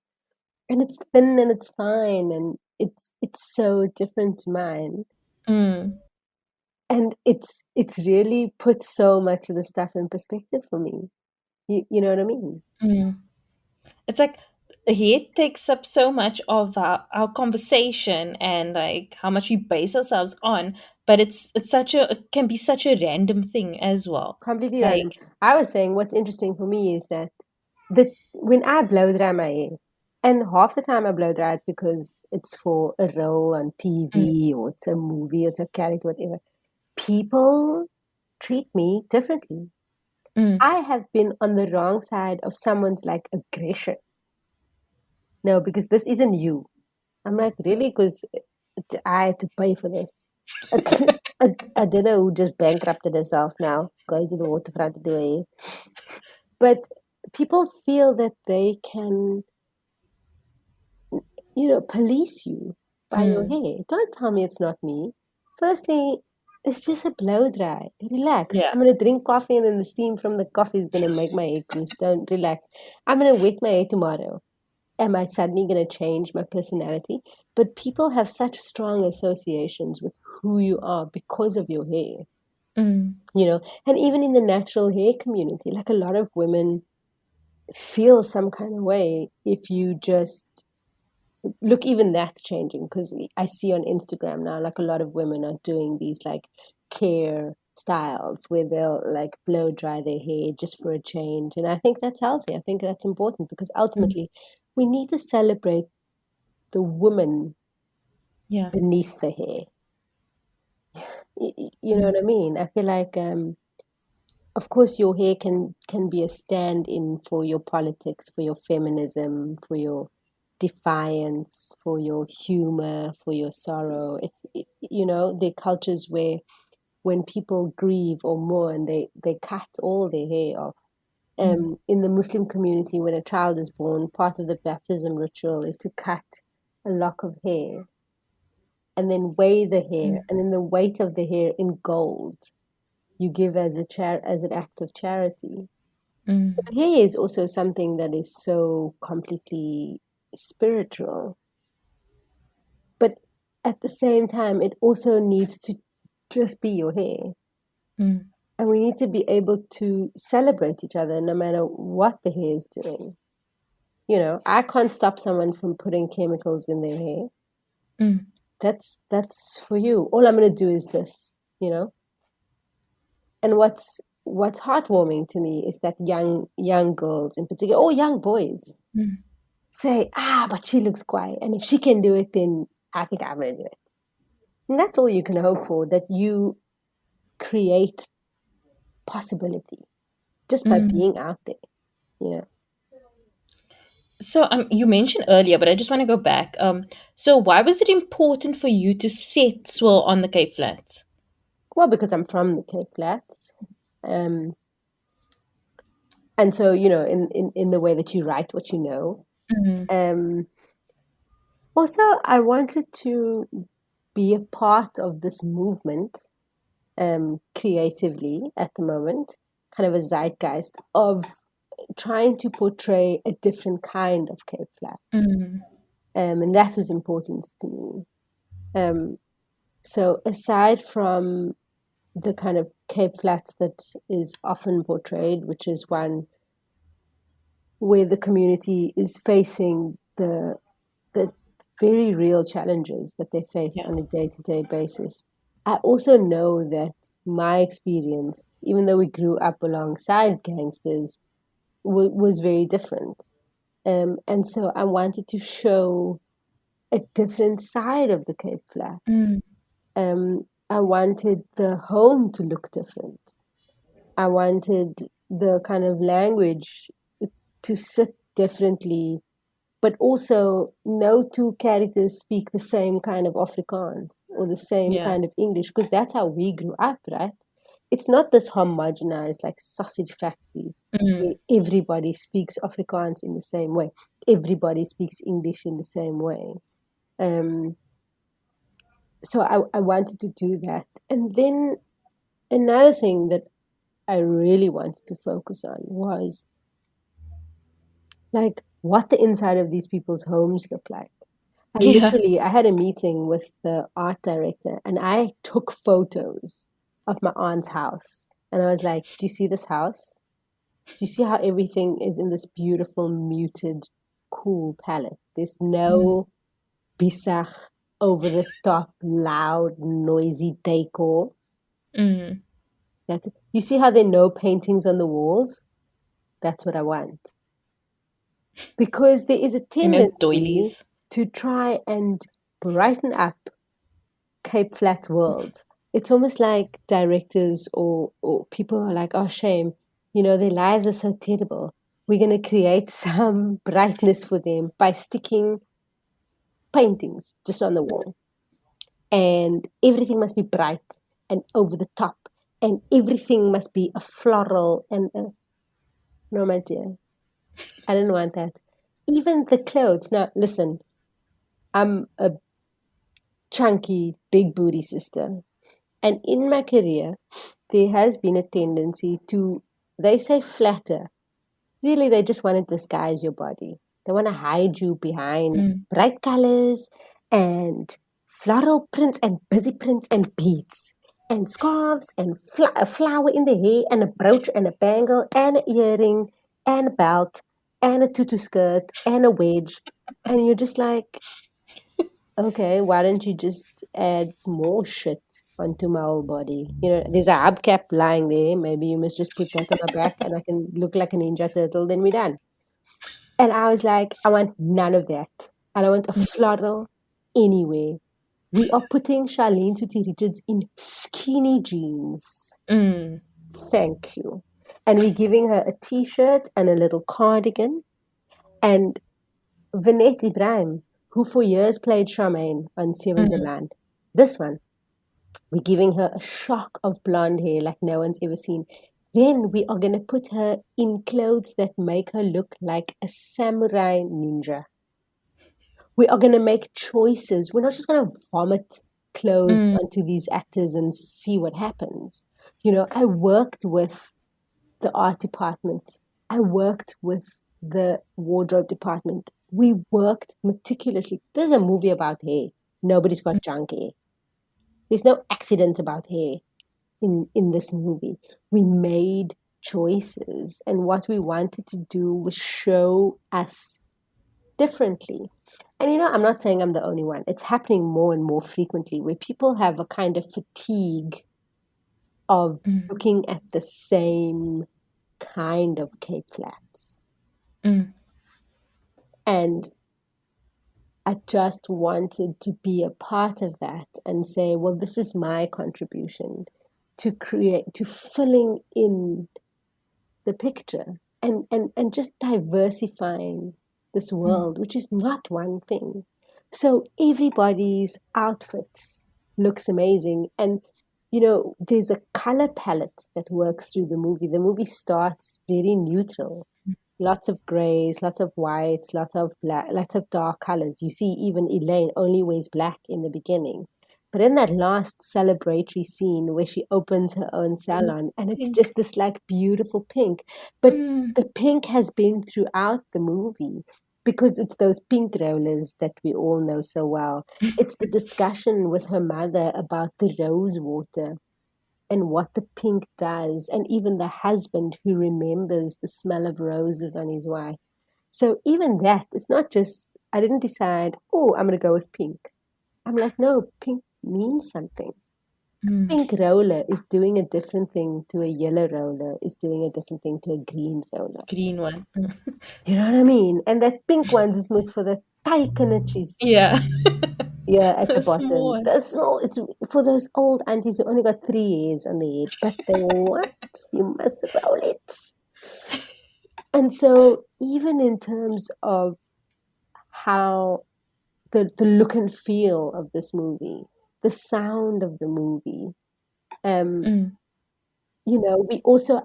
And it's thin and it's fine, and it's so different to mine. Mm, And it's really put so much of the stuff in perspective for me. You know what I mean? mm. It's like hair takes up so much of our conversation and like how much we base ourselves on, but it's such a it can be such a random thing as well. Completely random. Like, I was saying what's interesting for me is that when I blow dry my hair, and half the time I blow dry it because it's for a role on mm, TV or it's a movie, it's a character, whatever. People treat me differently. mm, I have been on the wrong side of someone's like aggression. No, because this isn't you. I'm like, really? Because I had to pay for this. It's a dinner who just bankrupted herself now, going to the waterfront to do it. But people feel that they can, police you by your mm. hair. Don't tell me it's not me. Firstly, it's just a blow dry. Relax. Yeah. I'm gonna drink coffee and then the steam from the coffee is gonna make my hair loose. Don't relax. I'm gonna wet my hair tomorrow. Am I suddenly gonna change my personality? But people have such strong associations with who you are because of your hair. Mm, And even in the natural hair community, like a lot of women feel some kind of way if you just look, even that's changing because I see on Instagram now, like a lot of women are doing these like care styles where they'll like blow dry their hair just for a change. And I think that's healthy. I think that's important because mm. ultimately we need to celebrate the woman Yeah. beneath the hair. You know Mm, what I mean? I feel like, of course, your hair can be a stand-in for your politics, for your feminism, for your defiance, for your humor, for your sorrow. There are cultures where when people grieve or mourn, they cut all their hair off. mm, In the Muslim community, when a child is born, part of the baptism ritual is to cut a lock of hair and then weigh the hair, mm, and then the weight of the hair in gold you give as as an act of charity. So mm, hair is also something that is so completely spiritual, but at the same time, it also needs to just be your hair. mm, And we need to be able to celebrate each other no matter what the hair is doing. I can't stop someone from putting chemicals in their hair. mm. That's for you. All I'm going to do is this, you know. And what's heartwarming to me is that young girls in particular, or young boys, Mm. say, but she looks quiet, and if she can do it, then I think I'm gonna do it. And that's all you can hope for, that you create possibility just by Mm. being out there, you know. So you mentioned earlier, but I just want to go back. So why was it important for you to set Swirl on the Cape Flats? Well, because I'm from the Cape Flats. Um, and so, in the way that you write what you know. Mm, Um, Also, I wanted to be a part of this movement, creatively at the moment, kind of a zeitgeist of trying to portray a different kind of Cape Flats. mm, And that was important to me. So aside from the kind of Cape Flats that is often portrayed, which is one where the community is facing the very real challenges that they face on a day-to-day basis. I also know that my experience, even though we grew up alongside gangsters, was very different. And so I wanted to show a different side of the Cape Flats. I wanted the home to look different. I wanted the kind of language to sit differently, but also no two characters speak the same kind of Afrikaans or the same kind of English, because that's how we grew up, right? It's not this homogenized like sausage factory where everybody speaks Afrikaans in the same way. Everybody speaks English in the same way. So I wanted to do that. And then another thing that I really wanted to focus on was like what the inside of these people's homes look like. I had a meeting with the art director and I took photos of my aunt's house. And I was like, do you see this house? Do you see how everything is in this beautiful, muted, cool palette? There's no bizarre, over the top, loud, noisy decor. You see how there are no paintings on the walls? That's what I want. Because there is a tendency to try and brighten up Cape Flat world. It's almost like directors or people are like, oh, shame, their lives are so terrible. We're going to create some brightness for them by sticking paintings just on the wall. And everything must be bright and over the top. And everything must be a floral and no, my dear. I didn't want that. Even the clothes. Now, listen, I'm a chunky, big booty sister. And in my career, there has been a tendency to, they say flatter. Really, they just want to disguise your body. They want to hide you behind bright colors and floral prints and busy prints and beads and scarves and a flower in the hair and a brooch and a bangle and an earring and a belt and a tutu skirt and a wedge. And you're just like, okay, why don't you just add more shit onto my whole body? There's a hubcap lying there. Maybe you must just put that on my back and I can look like a Ninja Turtle, then we're done. And I was like, I want none of that. And I want a floral anyway. We are putting Charlene Suti Richards in skinny jeans. Thank you. And we're giving her a t-shirt and a little cardigan. And Vanette Ibrahim, who for years played Charmaine on Seven the Land. This one, we're giving her a shock of blonde hair like no one's ever seen. Then we are going to put her in clothes that make her look like a samurai ninja. We are going to make choices. We're not just going to vomit clothes onto these actors and see what happens. I worked with the art department. I worked with the wardrobe department. We worked meticulously. This is a movie about hair. Nobody's got junk hair. There's no accident about hair in this movie. We made choices, and what we wanted to do was show us differently. And I'm not saying I'm the only one. It's happening more and more frequently where people have a kind of fatigue of looking at the same kind of Cape Flats. And I just wanted to be a part of that and say, well, this is my contribution to filling in the picture and just diversifying this world, which is not one thing. So everybody's outfits looks amazing. And, there's a color palette that works through the movie. The movie starts very neutral. Lots of grays, lots of whites, lots of black, lots of dark colors. You see even Elaine only wears black in the beginning. But in that last celebratory scene where she opens her own salon and it's just this like beautiful pink. But the pink has been throughout the movie. because it's those pink rollers that we all know so well. It's the discussion with her mother about the rose water and what the pink does, and even the husband who remembers the smell of roses on his wife. So even that, it's not just, I didn't decide, oh, I'm going to go with pink. I'm like, no, pink means something. Pink roller is doing a different thing to a yellow roller, is doing a different thing to a green roller. Green one. You know what I mean? And that pink one is most for the tight kindertjies. Yeah. Yeah, at the The small bottom. one. The small, it's for those old aunties who only got 3 hairs on their head, but they what? You must roll it. And so, even in terms of how the look and feel of this movie, the sound of the movie, you know,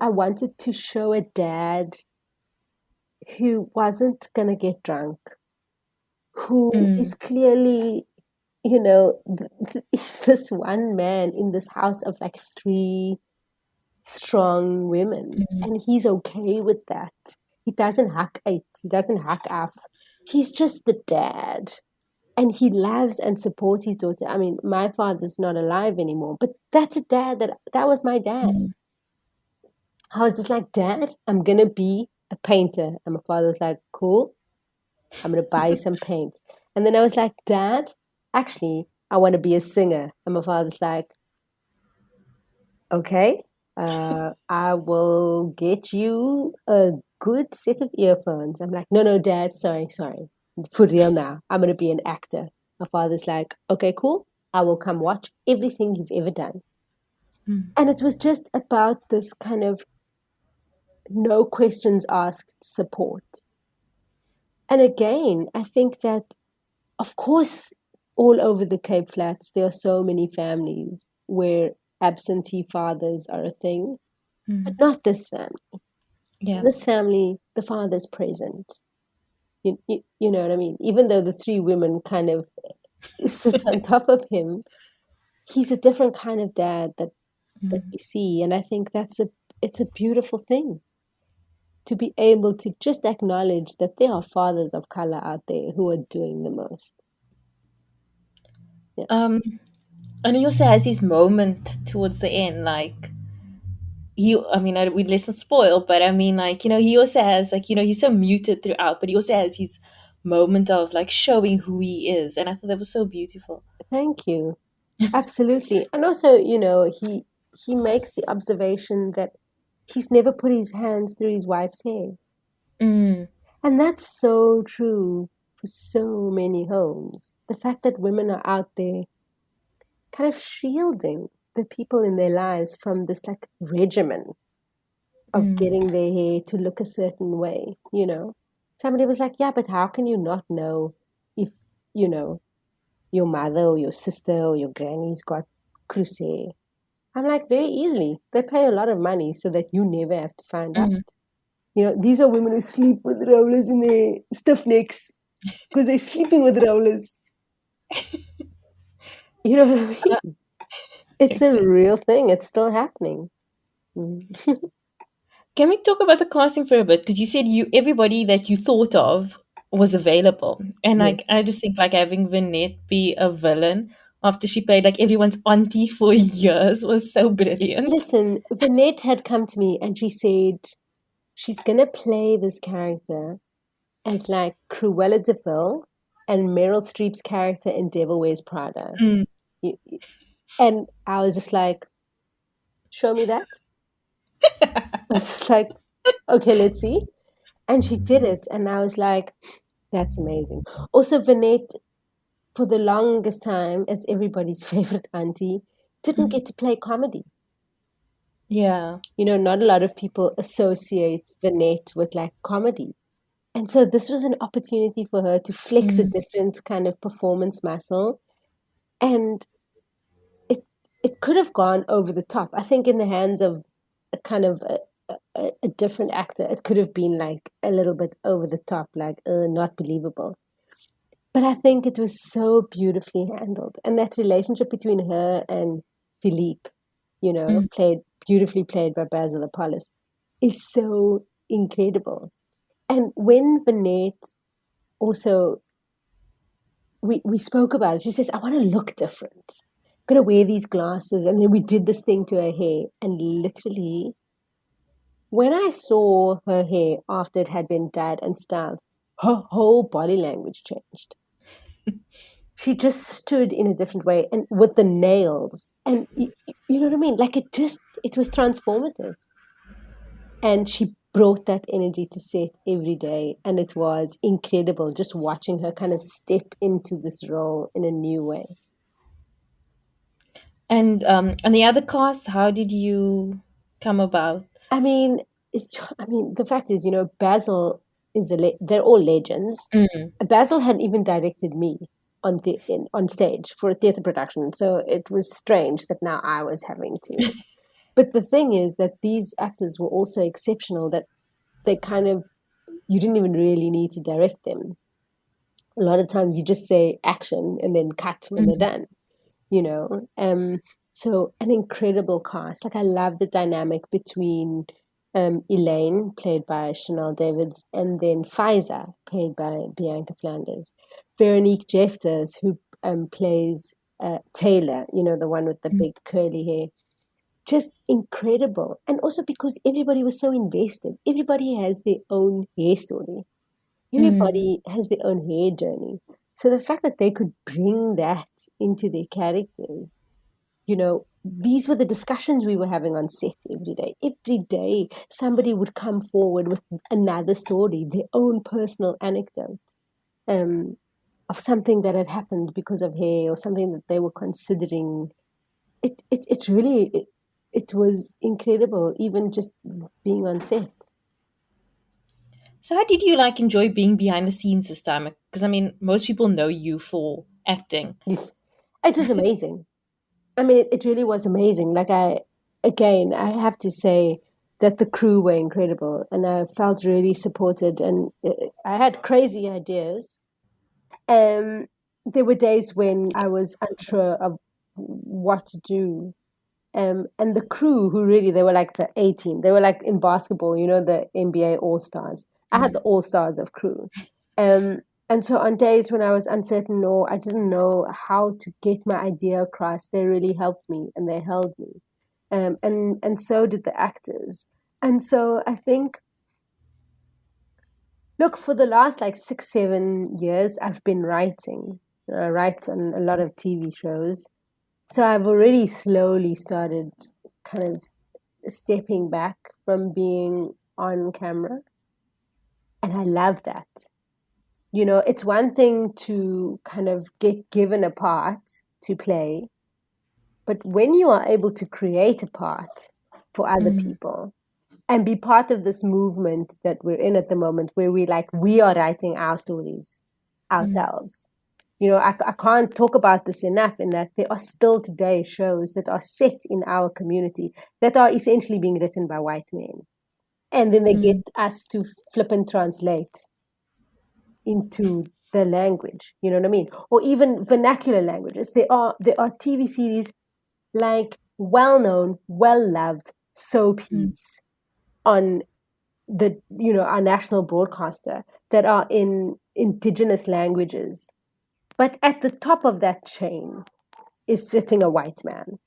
I wanted to show a dad who wasn't gonna get drunk, who is clearly, you know, is this one man in this house of like 3 strong women, and he's okay with that. He doesn't hack it. He doesn't hack up. He's just the dad, and he loves and supports his daughter. I mean, my father's not alive anymore, but that's a dad that was my dad. I was just like, Dad, I'm gonna be a painter, and my father was like, cool. I'm gonna buy you some paints. And then I was like, Dad, actually, I want to be a singer. And my father's like, okay, I will get you a good set of earphones. I'm like, no, Dad, sorry. For real now. I'm gonna be an actor. My father's like, okay, cool. I will come watch everything you've ever done. And it was just about this kind of no questions asked support. And again, I think that, of course, all over the Cape Flats, there are so many families where absentee fathers are a thing, but not this family. Yeah. This family, the father's present. You know what I mean? Even though the 3 women kind of sit on top of him, he's a different kind of dad that we see. And I think it's a beautiful thing to be able to just acknowledge that there are fathers of color out there who are doing the most. And he also has his moment towards the end, like let's not spoil, but I mean, like, you know, he also has, like, you know, he's so muted throughout, but he also has his moment of like showing who he is, and I thought that was so beautiful. Thank you. Absolutely. And also, you know, he makes the observation that he's never put his hands through his wife's hair. And that's so true for so many homes. The fact that women are out there kind of shielding the people in their lives from this like regimen of getting their hair to look a certain way, you know. Somebody was like, yeah, but how can you not know if, you know, your mother or your sister or your granny's got cruise hair? I'm like, very easily. They pay a lot of money so that you never have to find out. You know, these are women who sleep with rollers in their stiff necks because they're sleeping with rollers. You know what I mean? It's a real thing. It's still happening. Can we talk about the casting for a bit? Because you said everybody that you thought of was available, and like I just think like having Vinette be a villain after she played like everyone's auntie for years was so brilliant. Listen, Vinette had come to me and she said she's gonna play this character as like Cruella de Vil and Meryl Streep's character in Devil Wears Prada. And I was just like, show me that. I was just like, okay, let's see. And she did it. And I was like, that's amazing. Also, Vinette, for the longest time, as everybody's favorite auntie, didn't get to play comedy. Yeah. You know, not a lot of people associate Vinette with like comedy. And so this was an opportunity for her to flex a different kind of performance muscle. And it could have gone over the top. I think in the hands of a kind of a different actor, it could have been like a little bit over the top, like not believable. But I think it was so beautifully handled. And that relationship between her and Philippe, you know, beautifully played by Basil Apollos, is so incredible. And when Vinette also, we spoke about it. She says, I want to look different. I'm going to wear these glasses. And then we did this thing to her hair. And literally, when I saw her hair after it had been dyed and styled, her whole body language changed. She just stood in a different way, and with the nails. And you know what I mean? Like it was transformative. And she brought that energy to set every day. And it was incredible just watching her kind of step into this role in a new way. And on the other cast, how did you come about? I mean, the fact is, Basil is they're all legends. Basil had even directed me on stage for a theatre production, so it was strange that now I was having to. But the thing is that these actors were also exceptional. That they kind of you didn't even really need to direct them. A lot of times you just say action and then cut when they're done. So an incredible cast. Like I love the dynamic between Elaine, played by Chanel Davids, and then Faiza, played by Bianca Flanders. Veronique Jeffers, who plays Taylor, the one with the big curly hair. Just incredible. And also because everybody was so invested. Everybody has their own hair story. Everybody has their own hair journey. So the fact that they could bring that into their characters, these were the discussions we were having on set every day. Every day, somebody would come forward with another story, their own personal anecdote of something that had happened because of hair or something that they were considering. It was incredible, even just being on set. So how did you enjoy being behind the scenes this time? Because I mean, most people know you for acting. Yes, it was amazing. I mean, it really was amazing. I have to say that the crew were incredible, and I felt really supported, and I had crazy ideas. There were days when I was unsure of what to do. And the crew, who really, they were like the A team. They were like in basketball, the NBA All-Stars. I had the All-Stars of crew. And so on days when I was uncertain or I didn't know how to get my idea across, they really helped me and they held me. And so did the actors. And so I think, look, for the last 6-7 years, I've been writing. I write on a lot of TV shows. So I've already slowly started kind of stepping back from being on camera. And I love that. It's one thing to kind of get given a part to play. But when you are able to create a part for other people and be part of this movement that we're in at the moment, where we are writing our stories ourselves. I can't talk about this enough, in that there are still today shows that are set in our community that are essentially being written by white men. And then they get us to flip and translate into the language, you know what I mean? Or even vernacular languages. There are TV series like well-known, well-loved soapies on our national broadcaster that are in indigenous languages. But at the top of that chain is sitting a white man.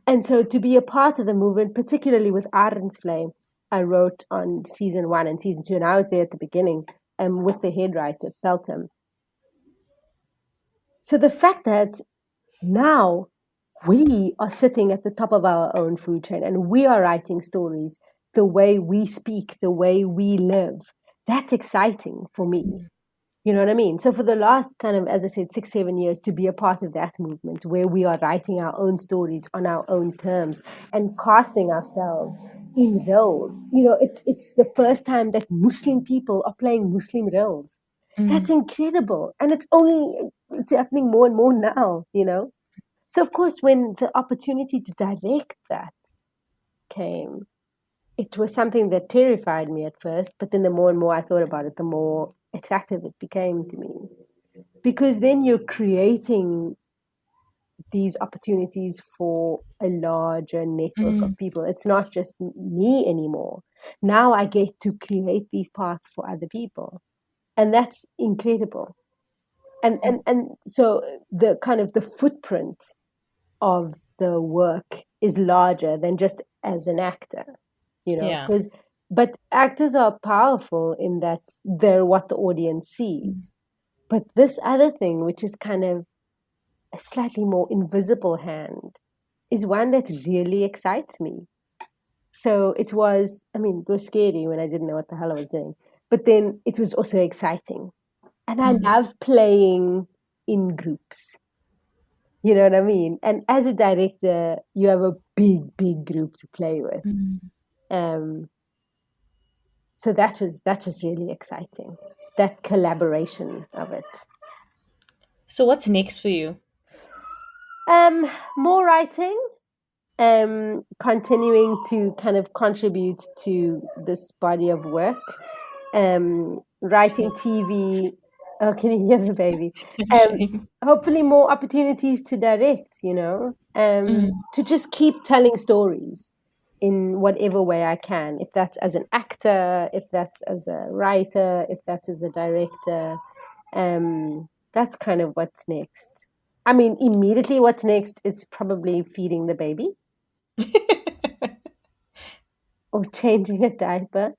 And so to be a part of the movement, particularly with Ardens Flame, I wrote on season 1 and season 2, and I was there at the beginning with the head writer, Feltham. So the fact that now we are sitting at the top of our own food chain and we are writing stories the way we speak, the way we live, that's exciting for me. You know what I mean? So for the last kind of, as I said, 6-7 years, to be a part of that movement where we are writing our own stories on our own terms and casting ourselves in roles. It's the first time that Muslim people are playing Muslim roles. That's incredible. And it's happening more and more now, So of course, when the opportunity to direct that came, it was something that terrified me at first, but then the more and more I thought about it, the more attractive it became to me. Because then you're creating these opportunities for a larger network of people. It's not just me anymore. Now I get to create these parts for other people. And that's incredible. And so the kind of the footprint of the work is larger than just as an actor, Yeah. but actors are powerful in that they're what the audience sees. But this other thing, which is kind of a slightly more invisible hand, is one that really excites me. So it was scary when I didn't know what the hell I was doing. But then it was also exciting. And I love playing in groups. You know what I mean? And as a director, you have a big, big group to play with. So that was really exciting. That collaboration of it. So what's next for you? More writing. Continuing to kind of contribute to this body of work. Writing TV. Oh, can you hear the baby? Hopefully more opportunities to direct, to just keep telling stories in whatever way I can. If that's as an actor, if that's as a writer, if that's as a director. That's kind of what's next. I mean, immediately what's next, it's probably feeding the baby. Or changing a diaper.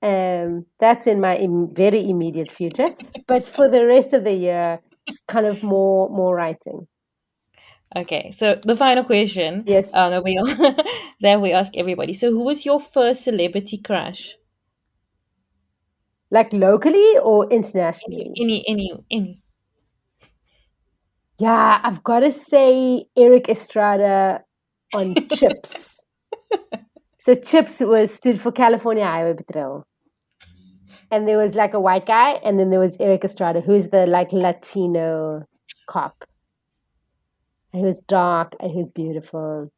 That's in my very immediate future. But for the rest of the year, just kind of more writing. Okay, so the final question. Yes. That we that we ask everybody. So, who was your first celebrity crush? Like locally or internationally? Any. Yeah, I've got to say Eric Estrada on Chips. So Chips stood for California Highway Patrol. And there was like a white guy, and then there was Eric Estrada, who's the like Latino cop. And he was dark and he was beautiful.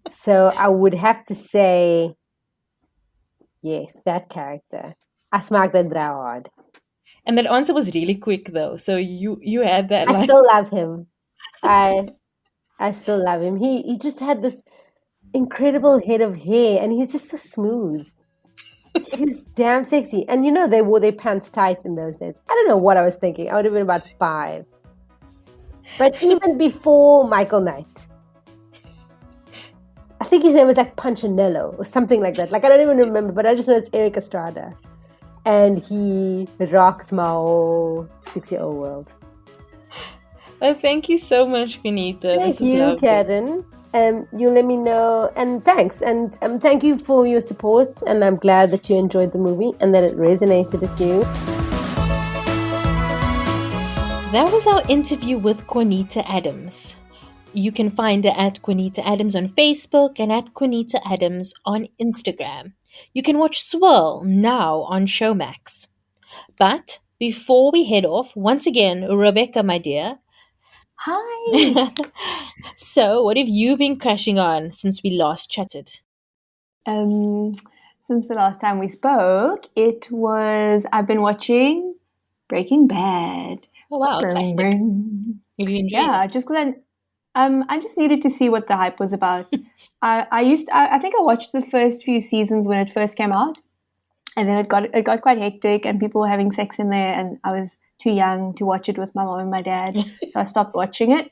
So I would have to say, yes, that character. I smacked that brow hard. And that answer was really quick, though. So you had that. I still love him. I still love him. He just had this incredible head of hair, and he's just so smooth. He's damn sexy. And they wore their pants tight in those days. I don't know what I was thinking. I would have been about 5. But even before Michael Knight. I think his name was like Punchinello or something like that. Like, I don't even remember, but I just know it's Eric Estrada. And he rocked my whole 6-year-old world. Well, thank you so much, Quanita. Thank you, Karen. You let me know, and thanks, and thank you for your support, and I'm glad that you enjoyed the movie and that it resonated with you. That was our interview with Quanita Adams. You can find her at Quanita Adams on Facebook and at Quanita Adams on Instagram. You can watch Swirl now on Showmax. But before we head off, once again, Rebecca, my dear. Hi. So, what have you been crashing on since we last chatted? Since the last time we spoke, I've been watching Breaking Bad. Oh wow, classic. Have you enjoyed it? Just because I just needed to see what the hype was about. I think I watched the first few seasons when it first came out, and then it got quite hectic, and people were having sex in there, and I was too young to watch it with my mom and my dad, so I stopped watching it.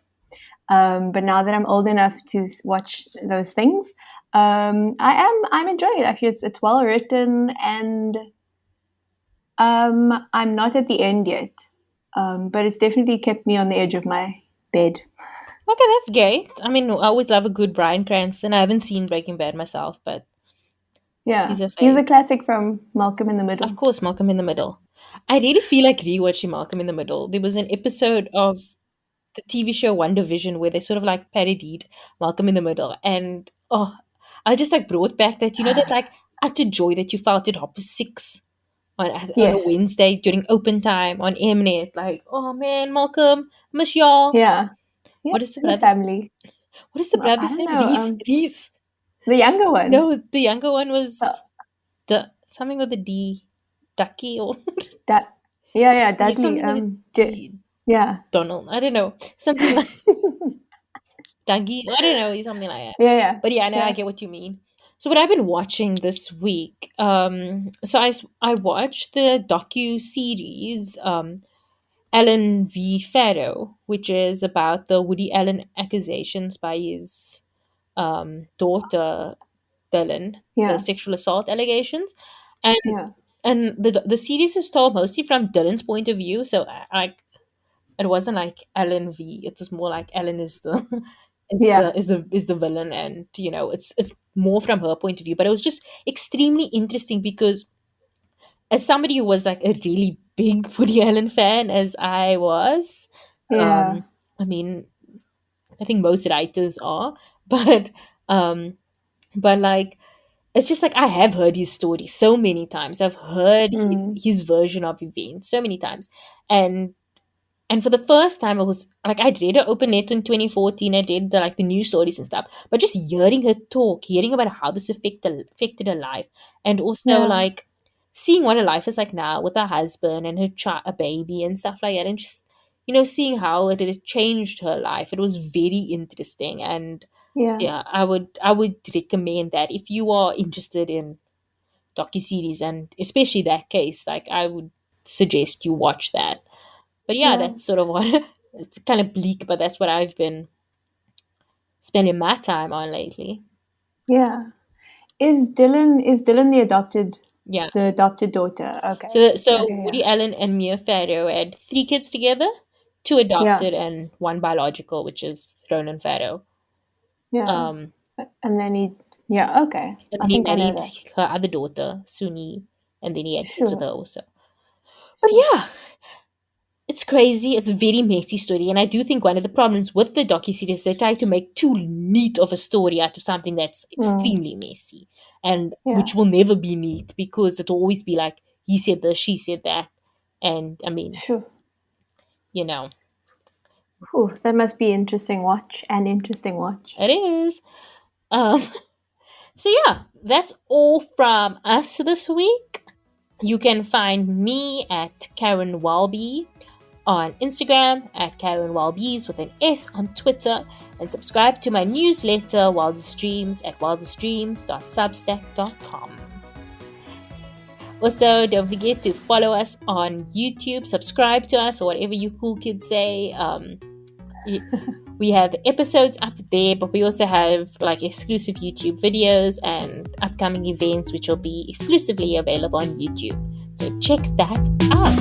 But now that I'm old enough to watch those things, I'm enjoying it. Actually, it's well written, and I'm not at the end yet, but it's definitely kept me on the edge of my bed. Okay, that's great. I mean, I always love a good Bryan Cranston. I haven't seen Breaking Bad myself, but yeah, he's a classic from Malcolm in the Middle. Of course, Malcolm in the Middle. I really feel like rewatching Malcolm in the Middle. There was an episode of the TV show One Division where they sort of like parodied Malcolm in the Middle, and I just like brought back that that like utter joy that you felt at 6:30 on a Wednesday during open time on Mnet. Like, oh man, Malcolm, miss y'all. Yeah. What is the brother's family? What is the brother's name? Reese. The younger one. No, the younger one was something with a D. Ducky or Dudley. Donald. I don't know. Something like Dougie. I don't know. Something like that. Yeah. But I get what you mean. So what I've been watching this week, I watched the docu-series Ellen v. Pharaoh, which is about the Woody Allen accusations by his daughter Dylan, the Yeah. sexual assault allegations, and Yeah. the series is told mostly from Dylan's point of view. So it wasn't like Ellen v. It was more like Ellen is the Yeah. is the villain, and it's more from her point of view. But it was just extremely interesting because as somebody who was like a really big Woody Allen fan, as I was, Yeah. um, I mean, I think most writers are, but um, but like it's just like I have heard his story so many times. I've heard Mm. his version of events so many times, and for the first time, it was like I'd read her open letter in 2014. I read the news stories and stuff, but just hearing her talk, hearing about how this affected her life, and also Yeah. like seeing what her life is like now with her husband and her child, a baby, and stuff like that, and just seeing how it has changed her life. It was very interesting, and Yeah. yeah, I would recommend that if you are interested in docuseries, and especially that case. Like I would suggest you watch that. But yeah, Yeah. that's sort of what it's kind of bleak, but that's what I've been spending my time on lately. Yeah. Is Dylan Yeah. the adopted daughter? Okay. So Okay. Woody Allen and Mia Farrow had 3 kids together, 2 Yeah. adopted and 1 biological, which is Ronan Farrow. Yeah. Um, And then yeah. Okay. and I then he think I know married that. her other daughter, Suni, and then he had kids with Sure. her also. But yeah, it's crazy. It's a very messy story, and I do think one of the problems with the docuseries is they try to make too neat of a story out of something that's Mm. extremely messy, and Yeah. which will never be neat because it'll always be like he said this, she said that, and I mean, Sure. you know, Ooh, that must be interesting watch. it is. Um, so yeah, that's all from us this week. You can find me at Karen Walby on Instagram, at Karen Walbies with an S on Twitter, and subscribe to my newsletter Wildest Dreams at wildestdreams.substack.com. Also, don't forget to follow us on YouTube, subscribe to us, or whatever you cool kids say. We have episodes up there, but we also have like exclusive YouTube videos and upcoming events which will be exclusively available on YouTube. So check that out.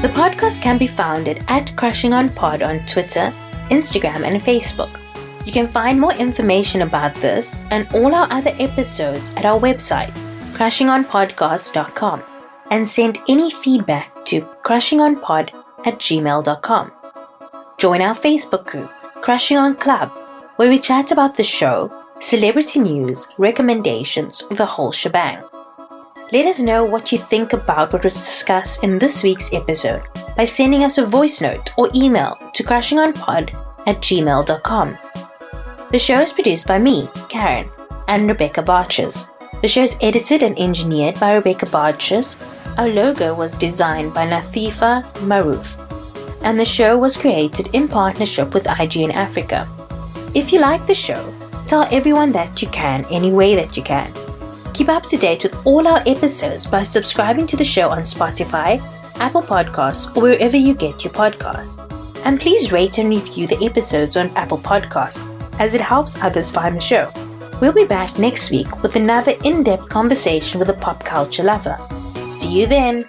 The podcast can be found at Crushing on Pod on Twitter, Instagram, and Facebook. You can find more information about this and all our other episodes at our website, crushingonpodcast.com, and send any feedback to crushingonpod@gmail.com. Join our Facebook group, Crushing On Club, where we chat about the show, celebrity news, recommendations, the whole shebang. Let us know what you think about what was discussed in this week's episode by sending us a voice note or email to crushingonpod@gmail.com. The show is produced by me, Karen, and Rebecca Barches. The show is edited and engineered by Rebecca Barches. Our logo was designed by Nathifa Maroof. And the show was created in partnership with IGN Africa. If you like the show, tell everyone that you can any way that you can. Keep up to date with all our episodes by subscribing to the show on Spotify, Apple Podcasts, or wherever you get your podcasts. And please rate and review the episodes on Apple Podcasts, as it helps others find the show. We'll be back next week with another in-depth conversation with a pop culture lover. See you then!